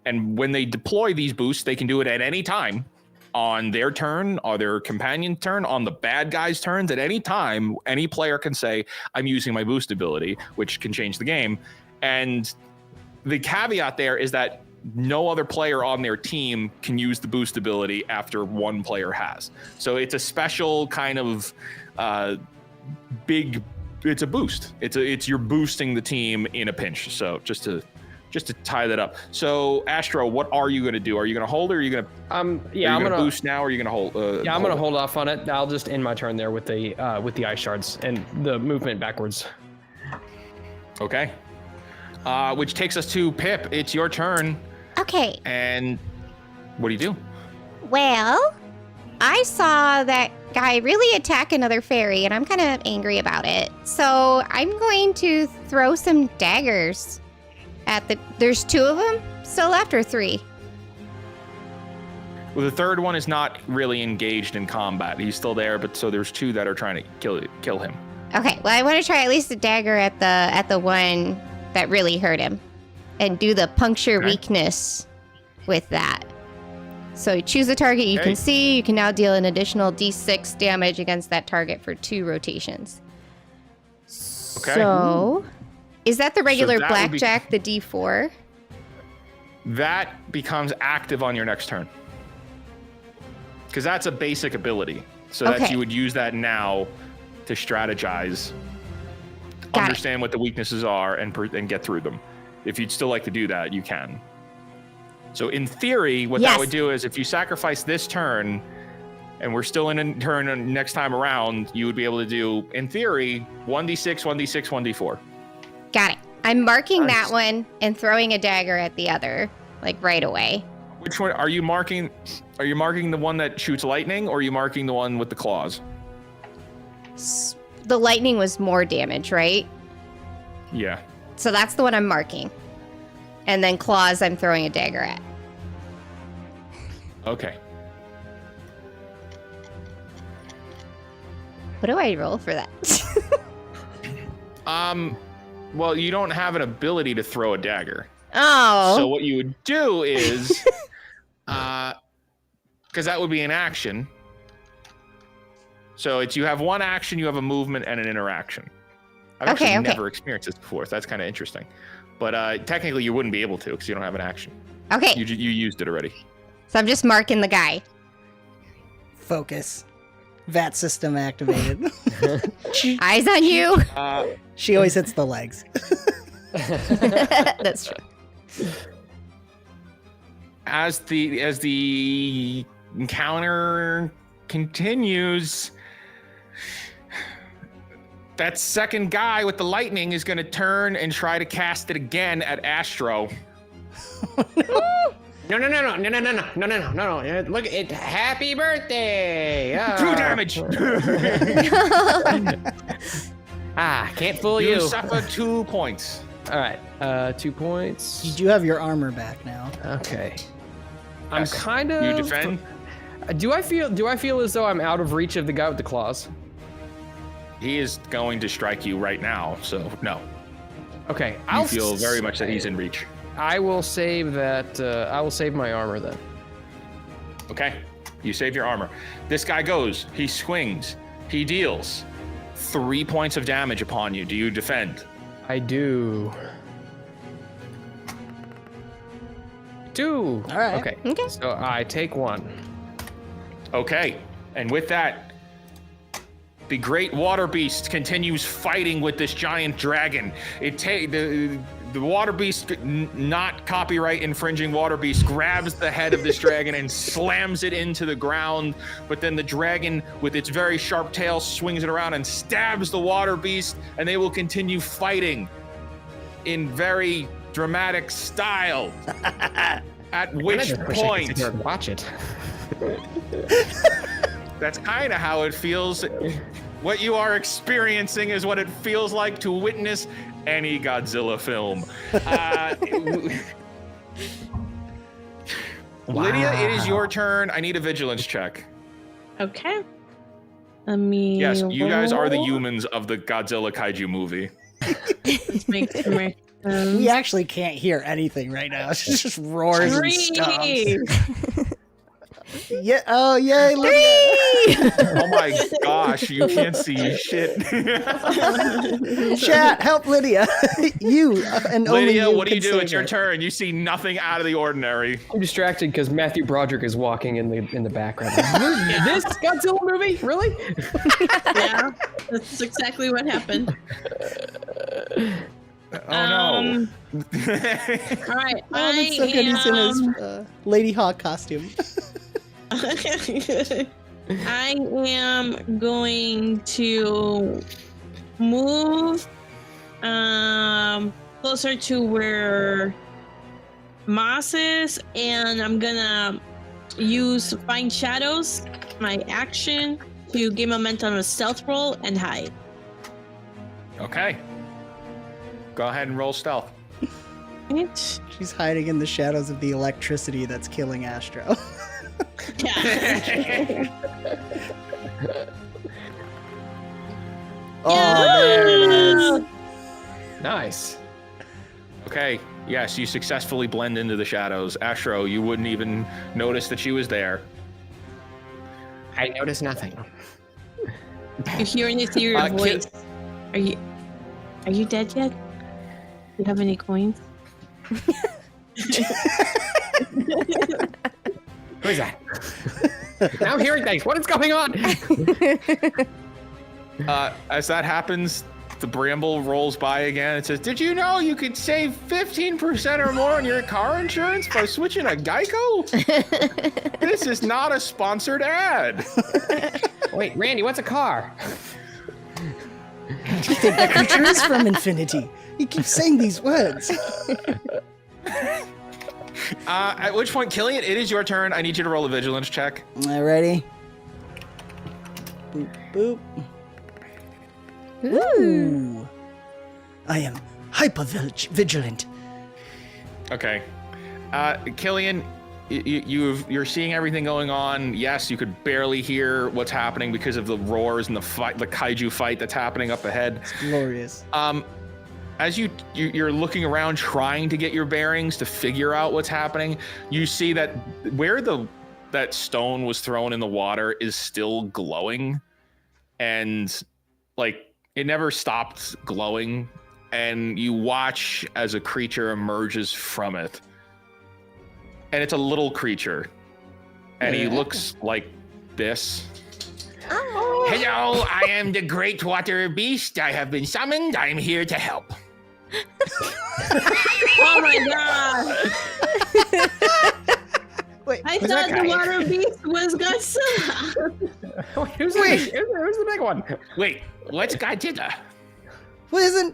And when they deploy these boosts, they can do it at any time on their turn or their companion's turn, on the bad guy's turns. At any time, any player can say, I'm using my boost ability, which can change the game. And the caveat there is that no other player on their team can use the boost ability after one player has. So it's a special kind of it's a boost. It's you're boosting the team in a pinch. So just to tie that up. So Astro, what are you going to do? Are you going to hold, or are you going to I'm gonna boost now, or are you going to hold? I'm gonna hold off on it. I'll just end my turn there with the ice shards and the movement backwards. Okay. Which takes us to Pip. It's your turn. Okay. And what do you do? Well, I saw that guy really attack another fairy, and I'm kind of angry about it. So I'm going to throw some daggers at the... There's 2 of them still left, or 3? Well, the third one is not really engaged in combat. He's still there, but so there's 2 that are trying to kill him. Okay, well, I want to try at least a dagger at the one that really hurt him, and do the puncture weakness with that. So you choose a target you can see. You can now deal an additional D6 damage against that target for 2 rotations. Okay. So, is that the regular that would be- blackjack, the D4? That becomes active on your next turn. Because that's a basic ability. So that you would use that now to strategize, understand what the weaknesses are, and get through them. If you'd still like to do that, you can. So in theory, what that would do is if you sacrifice this turn, and we're still in a turn next time around, you would be able to do, in theory, 1d6, 1d6, 1d4. Got it. I'm marking that one and throwing a dagger at the other, like right away. Which one are you marking? Are you marking the one that shoots lightning, or are you marking the one with the claws? The lightning was more damage, right? Yeah. So that's the one I'm marking. And then claws I'm throwing a dagger at. Okay. What do I roll for that? Well, you don't have an ability to throw a dagger. Oh. So what you would do is, because that would be an action. So you have one action, you have a movement, and an interaction. I've actually never experienced this before, so that's kind of interesting. But technically, you wouldn't be able to because you don't have an action. Okay. You used it already. So I'm just marking the guy. Focus. VAT system activated. Eyes on you. She always hits the legs. That's true. As the encounter continues, that second guy with the lightning is going to turn and try to cast it again at Astro. No. Look, it. Happy birthday. 2 damage. Can't fool you. You suffer 2 points. All right, 2 points. You do have your armor back now. Okay. Yes. I'm kind of. You defend? Do I feel as though I'm out of reach of the guy with the claws? He is going to strike you right now, so no. Okay. You feel very much that he's in reach. I will save that. I will save my armor then. Okay. You save your armor. This guy goes. He swings. He deals 3 points of damage upon you. Do you defend? I do. 2. All right. Okay. Okay. So I take 1. Okay. And with that, the great water beast continues fighting with this giant dragon. The water beast, not copyright infringing water beast, grabs the head of this dragon and slams it into the ground. But then the dragon, with its very sharp tail, swings it around and stabs the water beast, and they will continue fighting in very dramatic style. At which point, Watch it. that's kind of how it feels. What you are experiencing is what it feels like to witness any Godzilla film. Lydia, it is your turn. I need a vigilance check. Okay. Let me. Yes, you guys are the roll. humans of the Godzilla kaiju movie. Let's make some We actually can't hear anything right now. It's just roars and stomps. Yeah. Oh, yay, Lydia. Oh my gosh, you can't see shit. Chat, help Lydia. You and only Lydia, you what do you can do? save It's your her. turn. You see nothing out of the ordinary. I'm distracted because Matthew Broderick is walking in the background. This Godzilla movie? Really? Yeah, that's exactly what happened. Oh no. All right. Oh, that's so good. He's in his Lady Hawk costume. I am going to move closer to where Moss is, and I'm gonna use Find Shadows, my action to give momentum a stealth roll and hide. Okay. Go ahead and roll stealth. Right. She's hiding in the shadows of the electricity that's killing Astro. Yeah. There it is. Nice. Okay. Yes, you successfully blend into the shadows. Astro, you wouldn't even notice that she was there. I noticed nothing. You hear an ethereal voice. Are you dead yet? Do you have any coins? Who is that? Now I'm hearing things. What is going on? As that happens, the bramble rolls by again. It says, "Did you know you could save 15% or more on your car insurance by switching to Geico? This is not a sponsored ad." Wait, Randy, what's a car? The creature is from infinity. He keeps saying these words. At which point, Killian, it is your turn. I need you to roll a vigilance check. Ready? Boop, boop. Ooh. I am hyper-vigilant. Okay. Killian, you're seeing everything going on. Yes, you could barely hear what's happening because of the roars and the kaiju fight that's happening up ahead. It's glorious. As you're looking around trying to get your bearings to figure out what's happening, you see that where that stone was thrown in the water is still glowing, and like it never stopped glowing, and you watch as a creature emerges from it. And it's a little creature, and he looks like this. Oh. Hello, I am the Great Water Beast. I have been summoned. I'm here to help. Oh my god! Wait, I thought the water beast was Godzilla. Who's the big one? Wait, what's Godzilla? well,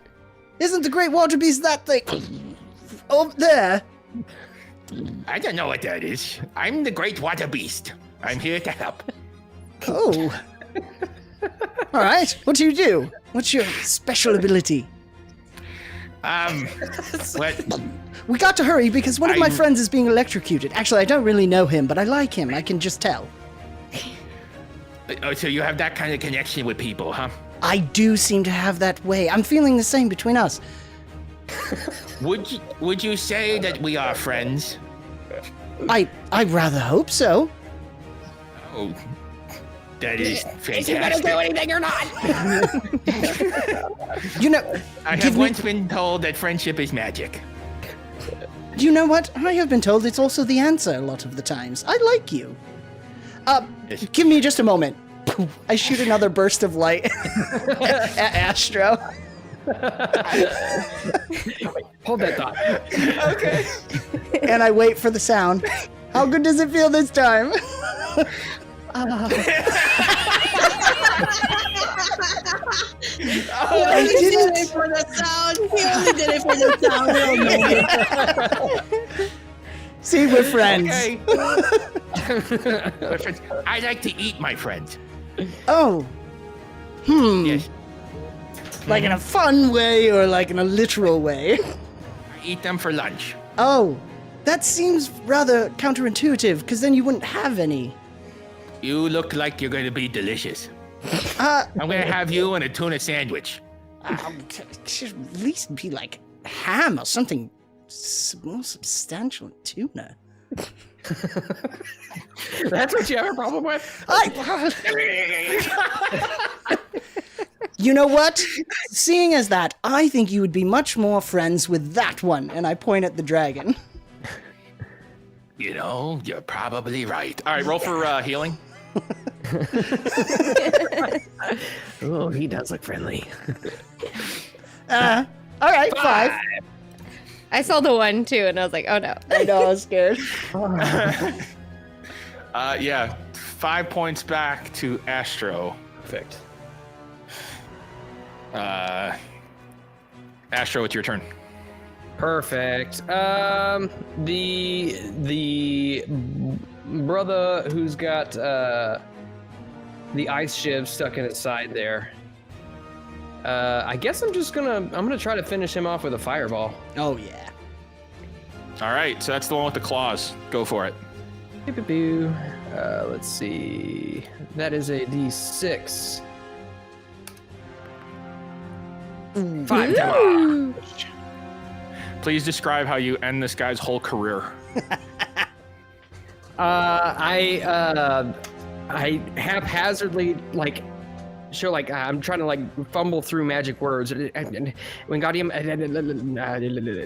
isn't the Great Water Beast that thing over there? I don't know what that is. I'm the Great Water Beast. I'm here to help. Oh. All right. What do you do? What's your special ability? What? We got to hurry because one of my friends is being electrocuted. Actually, I don't really know him, but I like him. I can just tell. Oh, so you have that kind of connection with people, huh? I do seem to have that way. I'm feeling the same between us. Would you say that we are friends? I rather hope so. Oh, that is fantastic. Is he gonna do anything or not? You know, I have once been told that friendship is magic. you know what? I have been told it's also the answer a lot of the times. I like you. Give me just a moment. I shoot another burst of light at Astro. Hold that thought. Okay. And I wait for the sound. How good does it feel this time? He only did it for the sound. He only did it for the sound. See, we're friends. Okay. We're friends. I like to eat my friends. Oh. Yes. Like in a fun way or like in a literal way? I eat them for lunch. Oh. That seems rather counterintuitive, because then you wouldn't have any. You look like you're going to be delicious. I'm going to have you in a tuna sandwich. Should at least be like ham or something more substantial than tuna. That's what you have a problem with? You know what? Seeing as that, I think you would be much more friends with that one. And I point at the dragon. You know, you're probably right. All right, roll for healing. Oh, he does look friendly. All right, 5. I saw the 1 too, and I was like, oh no. I know, I was scared. Yeah, 5 points back to Astro. Perfect. Astro, it's your turn. Perfect. The brother who's got the ice shiv stuck in his side there. I guess I'm gonna try to finish him off with a fireball. Oh yeah. All right, so that's the one with the claws. Go for it. Boo. Let's see. That is a D6. 5 damage. Please describe how you end this guy's whole career. I haphazardly I'm trying to fumble through magic words. And Wingardium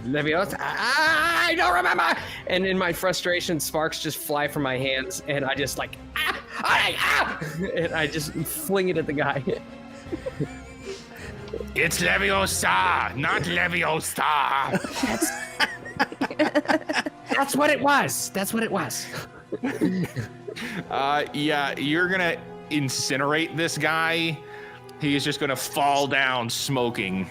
Leviosa. I don't remember. And in my frustration, sparks just fly from my hands, and I just and I just fling it at the guy. It's Leviosa, not Leviosa. That's what it was. That's what it was. Yeah, you're gonna incinerate this guy. He is just gonna fall down smoking.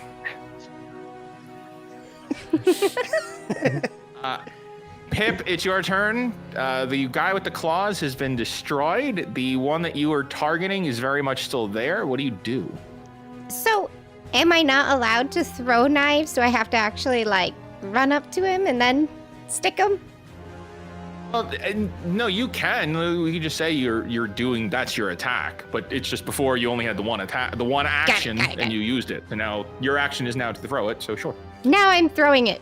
Pip, it's your turn. The guy with the claws has been destroyed. The one that you were targeting is very much still there. What do you do? So, am I not allowed to throw knives? Do I have to actually run up to him and then stick him? Well, no, you can. We can just say you're doing that's your attack, but it's just before you only had the one attack, the one action, Got it. and you used it. And now your action is now to throw it. So sure. Now I'm throwing it.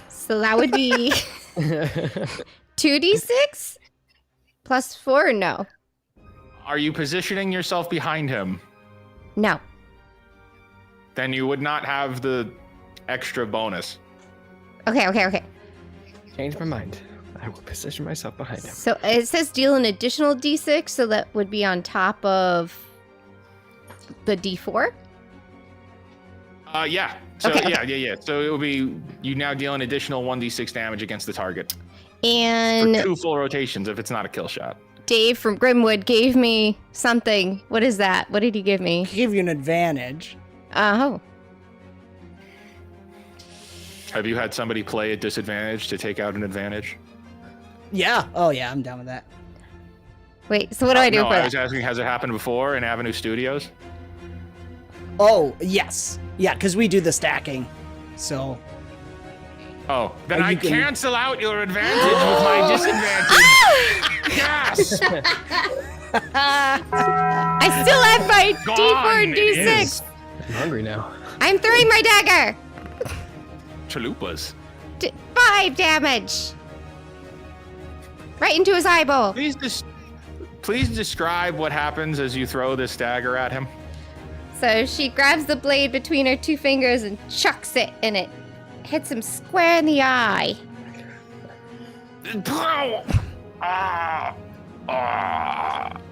So that would be 2d6 plus 4 or no? Are you positioning yourself behind him? No. Then you would not have the extra bonus. Okay. Change my mind. I will position myself behind him. So it says deal an additional d6, so that would be on top of the d4? Yeah. So Okay. yeah. So it will be you now deal an additional 1d6 damage against the target And for 2 full rotations if it's not a kill shot. Dave from Grimwood gave me something. What is that? What did he give me? Give you an advantage. Oh. Have you had somebody play a disadvantage to take out an advantage? Yeah. Oh yeah, I'm down with that. Wait, so what do I do No, for I that? was asking, has it happened before in Avenue Studios? Oh yes. Yeah, because we do the stacking. So Oh, then Are I you gonna- cancel out your advantage with my disadvantage. Yes! I still have my Gone d4 and it d6. is. I'm hungry now. I'm throwing my dagger. Chalupas. 5 damage. Right into his eyeball. Please describe what happens as you throw this dagger at him. So she grabs the blade between her 2 fingers and chucks it, and it hits him square in the eye.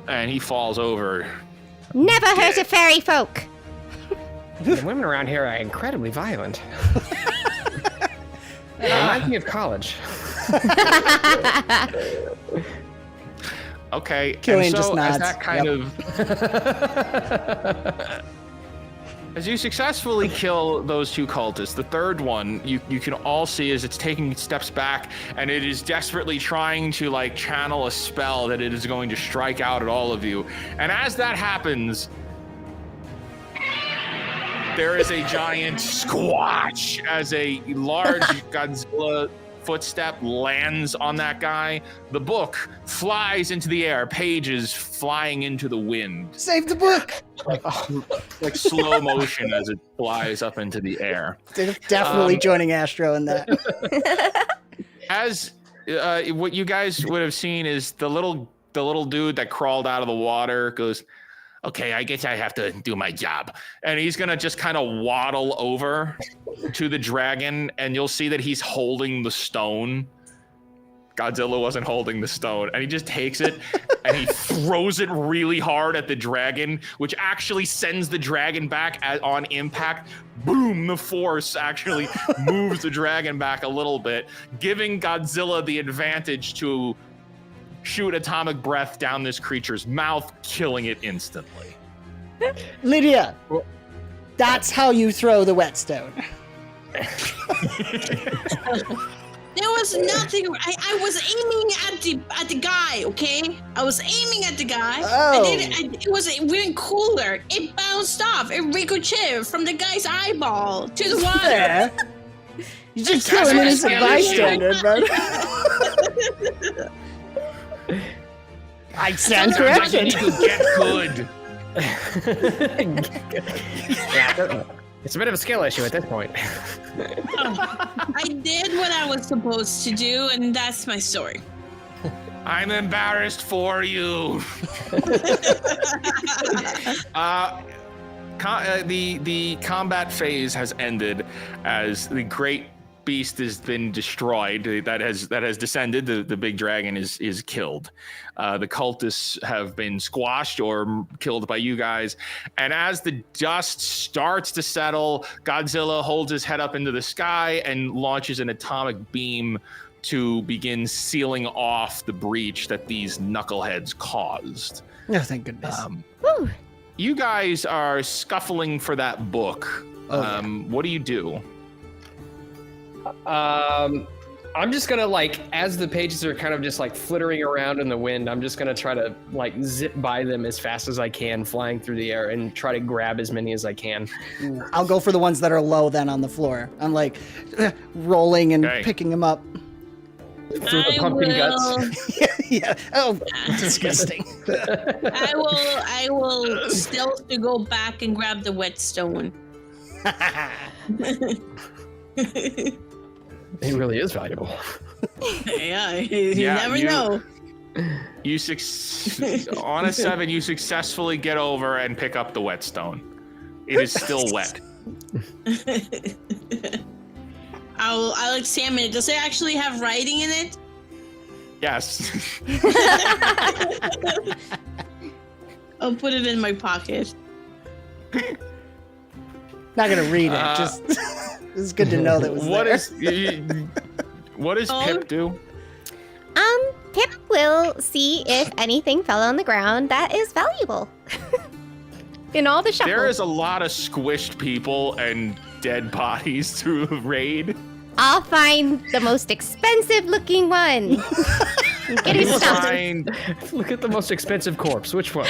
And he falls over. Never hurt a fairy folk. The women around here are incredibly violent. It reminds me of college. Okay, Killian and so just nods. as that kind of as you successfully kill those 2 cultists, the third one you can all see as it's taking steps back and it is desperately trying to channel a spell that it is going to strike out at all of you. And as that happens, there is a giant squatch as a large Godzilla footstep lands on that guy. The book flies into the air, pages flying into the wind. save the book. Like slow motion as it flies up into the air. Definitely joining Astro in that. As what you guys would have seen is the little dude that crawled out of the water goes, okay, I guess I have to do my job. And he's going to just kind of waddle over to the dragon, and you'll see that he's holding the stone. Godzilla wasn't holding the stone. And he just takes it, and he throws it really hard at the dragon, which actually sends the dragon back on impact. Boom, the force actually moves the dragon back a little bit, giving Godzilla the advantage to shoot atomic breath down this creature's mouth, killing it instantly. Lydia, that's how you throw the whetstone. There was nothing. I was aiming at the guy. Okay, I was aiming at the guy. Oh. It was even cooler. It bounced off. It ricocheted from the guy's eyeball to the water. Yeah. You just kill an innocent bystander, bro. I stand Sounds like you corrected. need to get good. Yeah, it's a bit of a skill issue at this point. I did what I was supposed to do, and that's my story. I'm embarrassed for you. The combat phase has ended as the great beast has been destroyed. That has descended. The big dragon is killed. The cultists have been squashed or killed by you guys. And as the dust starts to settle, Godzilla holds his head up into the sky and launches an atomic beam to begin sealing off the breach that these knuckleheads caused. Oh, thank goodness. You guys are scuffling for that book. Oh, What do you do? I'm just gonna as the pages are kind of just flittering around in the wind, I'm just gonna try to zip by them as fast as I can, flying through the air, and try to grab as many as I can. I'll go for the ones that are low then on the floor. I'm rolling and Okay. picking them up. Through the pumpkin guts. Yeah. Oh, disgusting. I will stealth to go back and grab the whetstone. It really is valuable. Yeah, you never know. On a 7, you successfully get over and pick up the whetstone. It is still wet. I'll examine it. Does it actually have writing in it? Yes. I'll put it in my pocket. Not gonna read it. Just it's good to know that was What there. what does Pip do? Pip will see if anything fell on the ground that is valuable. In all the shuffles. There is a lot of squished people and dead bodies to raid. I'll find the most expensive looking one. Get his stuff. Look at the most expensive corpse. Which one?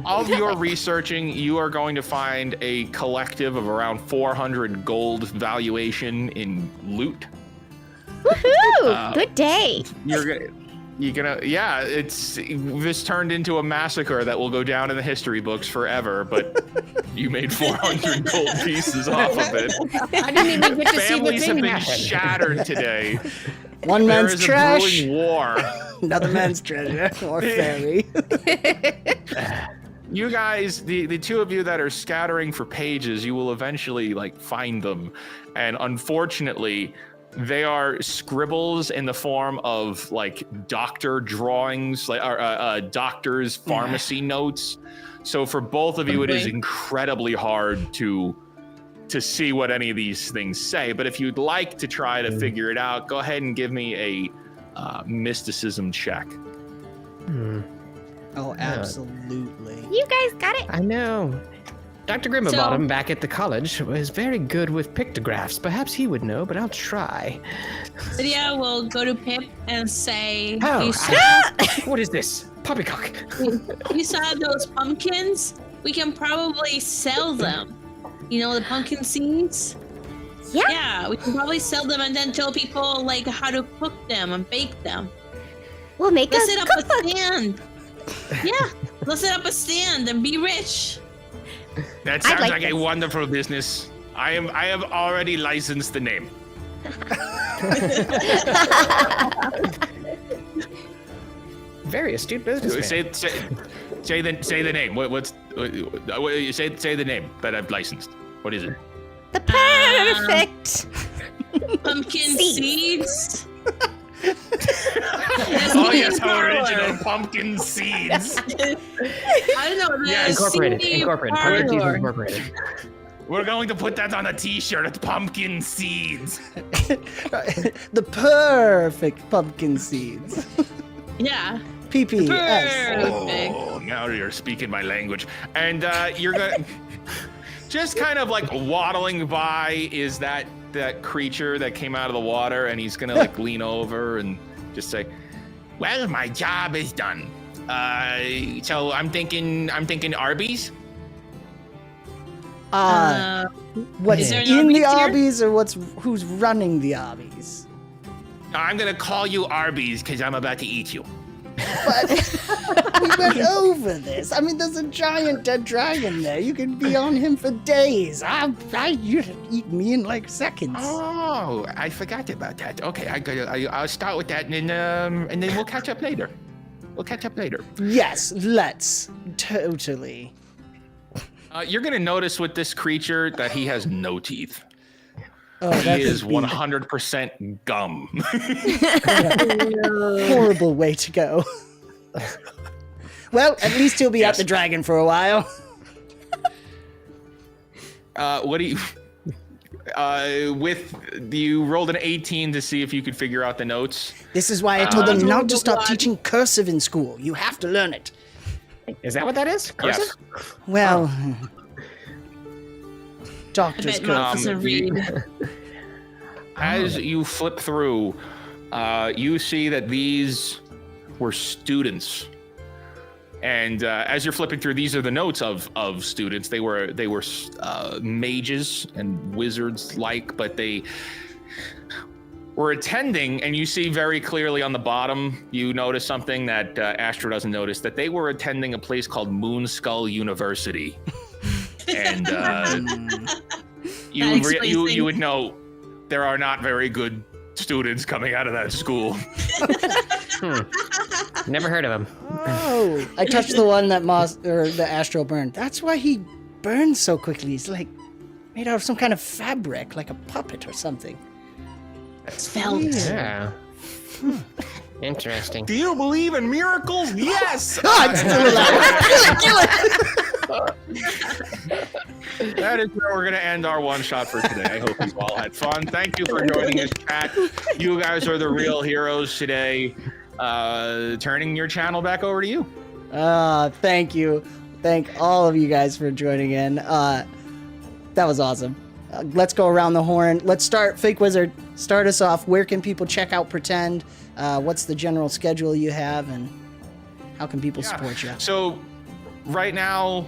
Of your researching, you are going to find a collective of around 400 gold valuation in loot. Woohoo! Good day. This turned into a massacre that will go down in the history books forever, but you made 400 gold pieces off of it. I didn't even get to see the Families have thing been happen. shattered today. One There man's is a trash, brewing war. another man's treasure, or fairy. You guys, the two of you that are scattering for pages, you will eventually find them, and unfortunately, they are scribbles in the form of doctor drawings, doctor's pharmacy notes. So for both of you, it is incredibly hard to see what any of these things say. But if you'd like to try to figure it out, go ahead and give me a mysticism check. Oh, absolutely. You guys got it. I know. Dr. Grimabottom back at the college was very good with pictographs. Perhaps he would know, but I'll try. Lydia will go to Pip and say, Oh, you saw, what is this? Poppycock. you saw those pumpkins? We can probably sell them. You know, the pumpkin seeds? Yeah. Yeah, we can probably sell them and then tell people how to cook them and bake them. We'll make Let's a set up cookbook. a stand. Yeah, let's set up a stand and be rich. That sounds like like a this. wonderful business. I have already licensed the name. Very astute businessman. Say the name. Say the name that I've licensed. What is it? The perfect. Pumpkin seeds. Oh yes, how original! Pumpkin seeds. I don't know. Yeah, Incorporated. CD Pumpkin seeds parlor. incorporated. We're going to put that on a T-shirt. It's pumpkin seeds. The perfect pumpkin seeds. Yeah. PPS. Perfect. Oh, now you're speaking my language. And you're going to... Just kind of waddling by is that that creature that came out of the water, and he's gonna like lean over and just say, "Well, my job is done. So I'm thinking Arby's." What's Is there an in the Arby's here? Arby's, or who's running the Arby's? I'm gonna call you Arby's because I'm about to eat you. But we went over this. I mean, there's a giant dead dragon there. You can be on him for days. You'd eat me in like seconds. Oh, I forgot about that. Okay, I'll start with that, and then we'll catch up later. Yes, let's. Totally. You're gonna notice with this creature that he has no teeth. Oh, He that's is a 100% gum. horrible way to go. Well, at least he'll be at the dragon for a while. What do you? You rolled an 18 to see if you could figure out the notes. This is why I told them not to stop teaching cursive in school. You have to learn it. Is that what that is? Cursive? Yes. Well, I doctor's bet Mom cursive. doesn't read. As you flip through, you see that these were students. And as you're flipping through, these are the notes of students. They were mages and wizards like, but they were attending, and you see very clearly on the bottom, you notice something that Astro doesn't notice, that they were attending a place called Moonskull University. And you would know there are not very good students coming out of that school. Never heard of him. Oh, I touched the one that the Astro burned. That's why he burns so quickly. He's like made out of some kind of fabric, like a puppet or something. It's felt. Yeah. Interesting. Do you believe in miracles? Yes! God, kill it! That is where we're going to end our one shot for today. I hope you all had fun. Thank you for joining us, chat. You guys are the real heroes today. Turning your channel back over to you. Thank you. Thank all of you guys for joining in. That was awesome. Let's go around the horn. Let's start. Fake Wizard, start us off. Where can people check out Pretend? What's the general schedule you have, and how can people support you? So right now,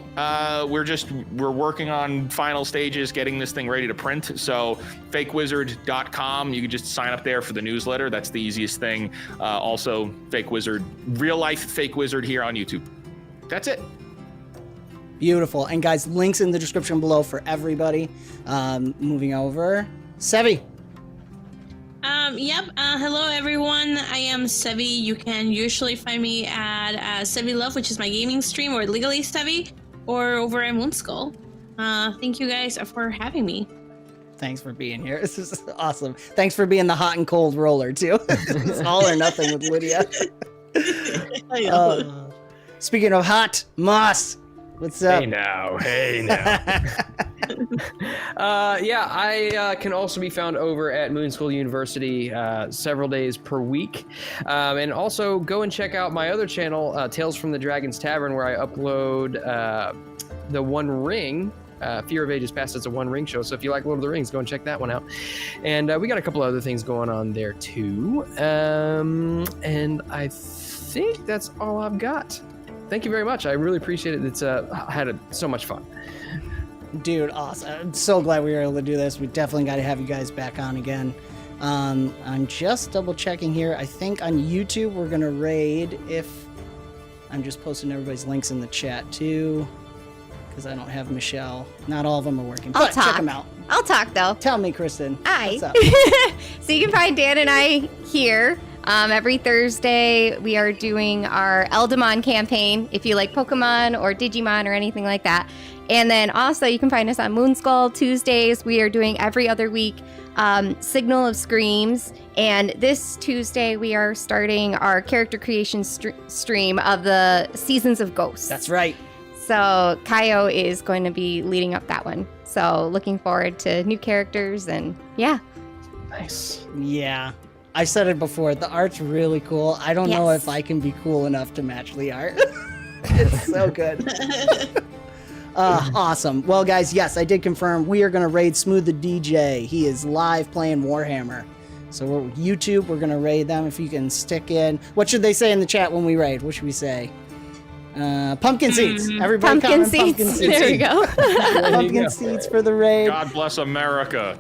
we're working on final stages, getting this thing ready to print. So fakewizard.com, you can just sign up there for the newsletter. That's the easiest thing. Also, Fake Wizard, real life Fake Wizard here on YouTube. That's it. Beautiful. And guys, links in the description below for everybody. Moving over. Sevi. Hello everyone. I am Sevi. You can usually find me at Sevi Love, which is my gaming stream, or Legally Sevi, or over at Moonskull. Thank you guys for having me. Thanks for being here. This is awesome. Thanks for being the hot and cold roller too. It's all or nothing with Lydia. Speaking of hot, Moss, what's up? Hey now. I can also be found over at Moonskull University several days per week. And also go and check out my other channel, Tales from the Dragon's Tavern, where I upload the One Ring. Fear of Ages Past is a One Ring show. So if you like Lord of the Rings, go and check that one out. And we got a couple other things going on there too. And I think that's all I've got. Thank you very much. I really appreciate it. It's had so much fun. Dude, awesome. I'm so glad we were able to do this. We definitely got to have you guys back on again. I'm just double checking here. I think on YouTube we're going to raid if... I'm just posting everybody's links in the chat too, because I don't have Michelle. Not all of them are working, I'll but talk. check them out. I'll talk though. Tell me, Kristen. Hi. What's up? So you can find Dan and I here. Every Thursday, we are doing our Eldamon campaign, if you like Pokemon or Digimon or anything like that. And then also, you can find us on Moonskull Tuesdays. We are doing every other week Signal of Screams. And this Tuesday, we are starting our character creation stream of the Seasons of Ghosts. That's right. So Kaio is going to be leading up that one. So looking forward to new characters and yeah. Nice. Yeah. I said it before, the art's really cool. I don't know Yes. if I can be cool enough to match the art. It's so good. Awesome. Well, guys, yes, I did confirm we are going to raid Smooth the DJ. He is live playing Warhammer. So YouTube, we're going to raid them. If you can stick in. What should they say in the chat when we raid? What should we say? Pumpkin seeds. Everybody Pumpkin comment seeds. pumpkin seeds. There we go. Pumpkin seeds for the raid. God bless America.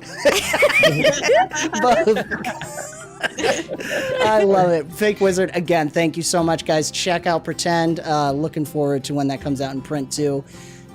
I love it. Fake Wizard, again, thank you so much, guys. Check out Pretend. Looking forward to when that comes out in print, too.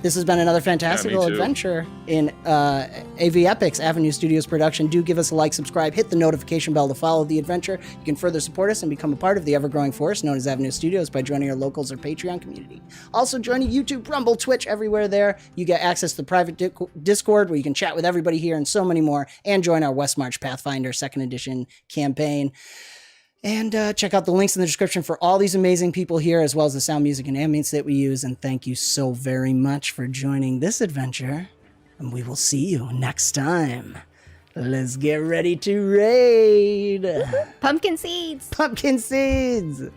This has been another fantastical adventure in AV Epochs, Avenue Studios production. Do give us a like, subscribe, hit the notification bell to follow the adventure. You can further support us and become a part of the ever-growing force known as Avenue Studios by joining our locals or Patreon community. Also joining YouTube, Rumble, Twitch, everywhere there. You get access to the private Discord where you can chat with everybody here and so many more, and join our West March Pathfinder 2nd Edition campaign. And check out the links in the description for all these amazing people here, as well as the sound, music, and ambience that we use. And thank you so very much for joining this adventure. And we will see you next time. Let's get ready to raid. Pumpkin seeds. Pumpkin seeds.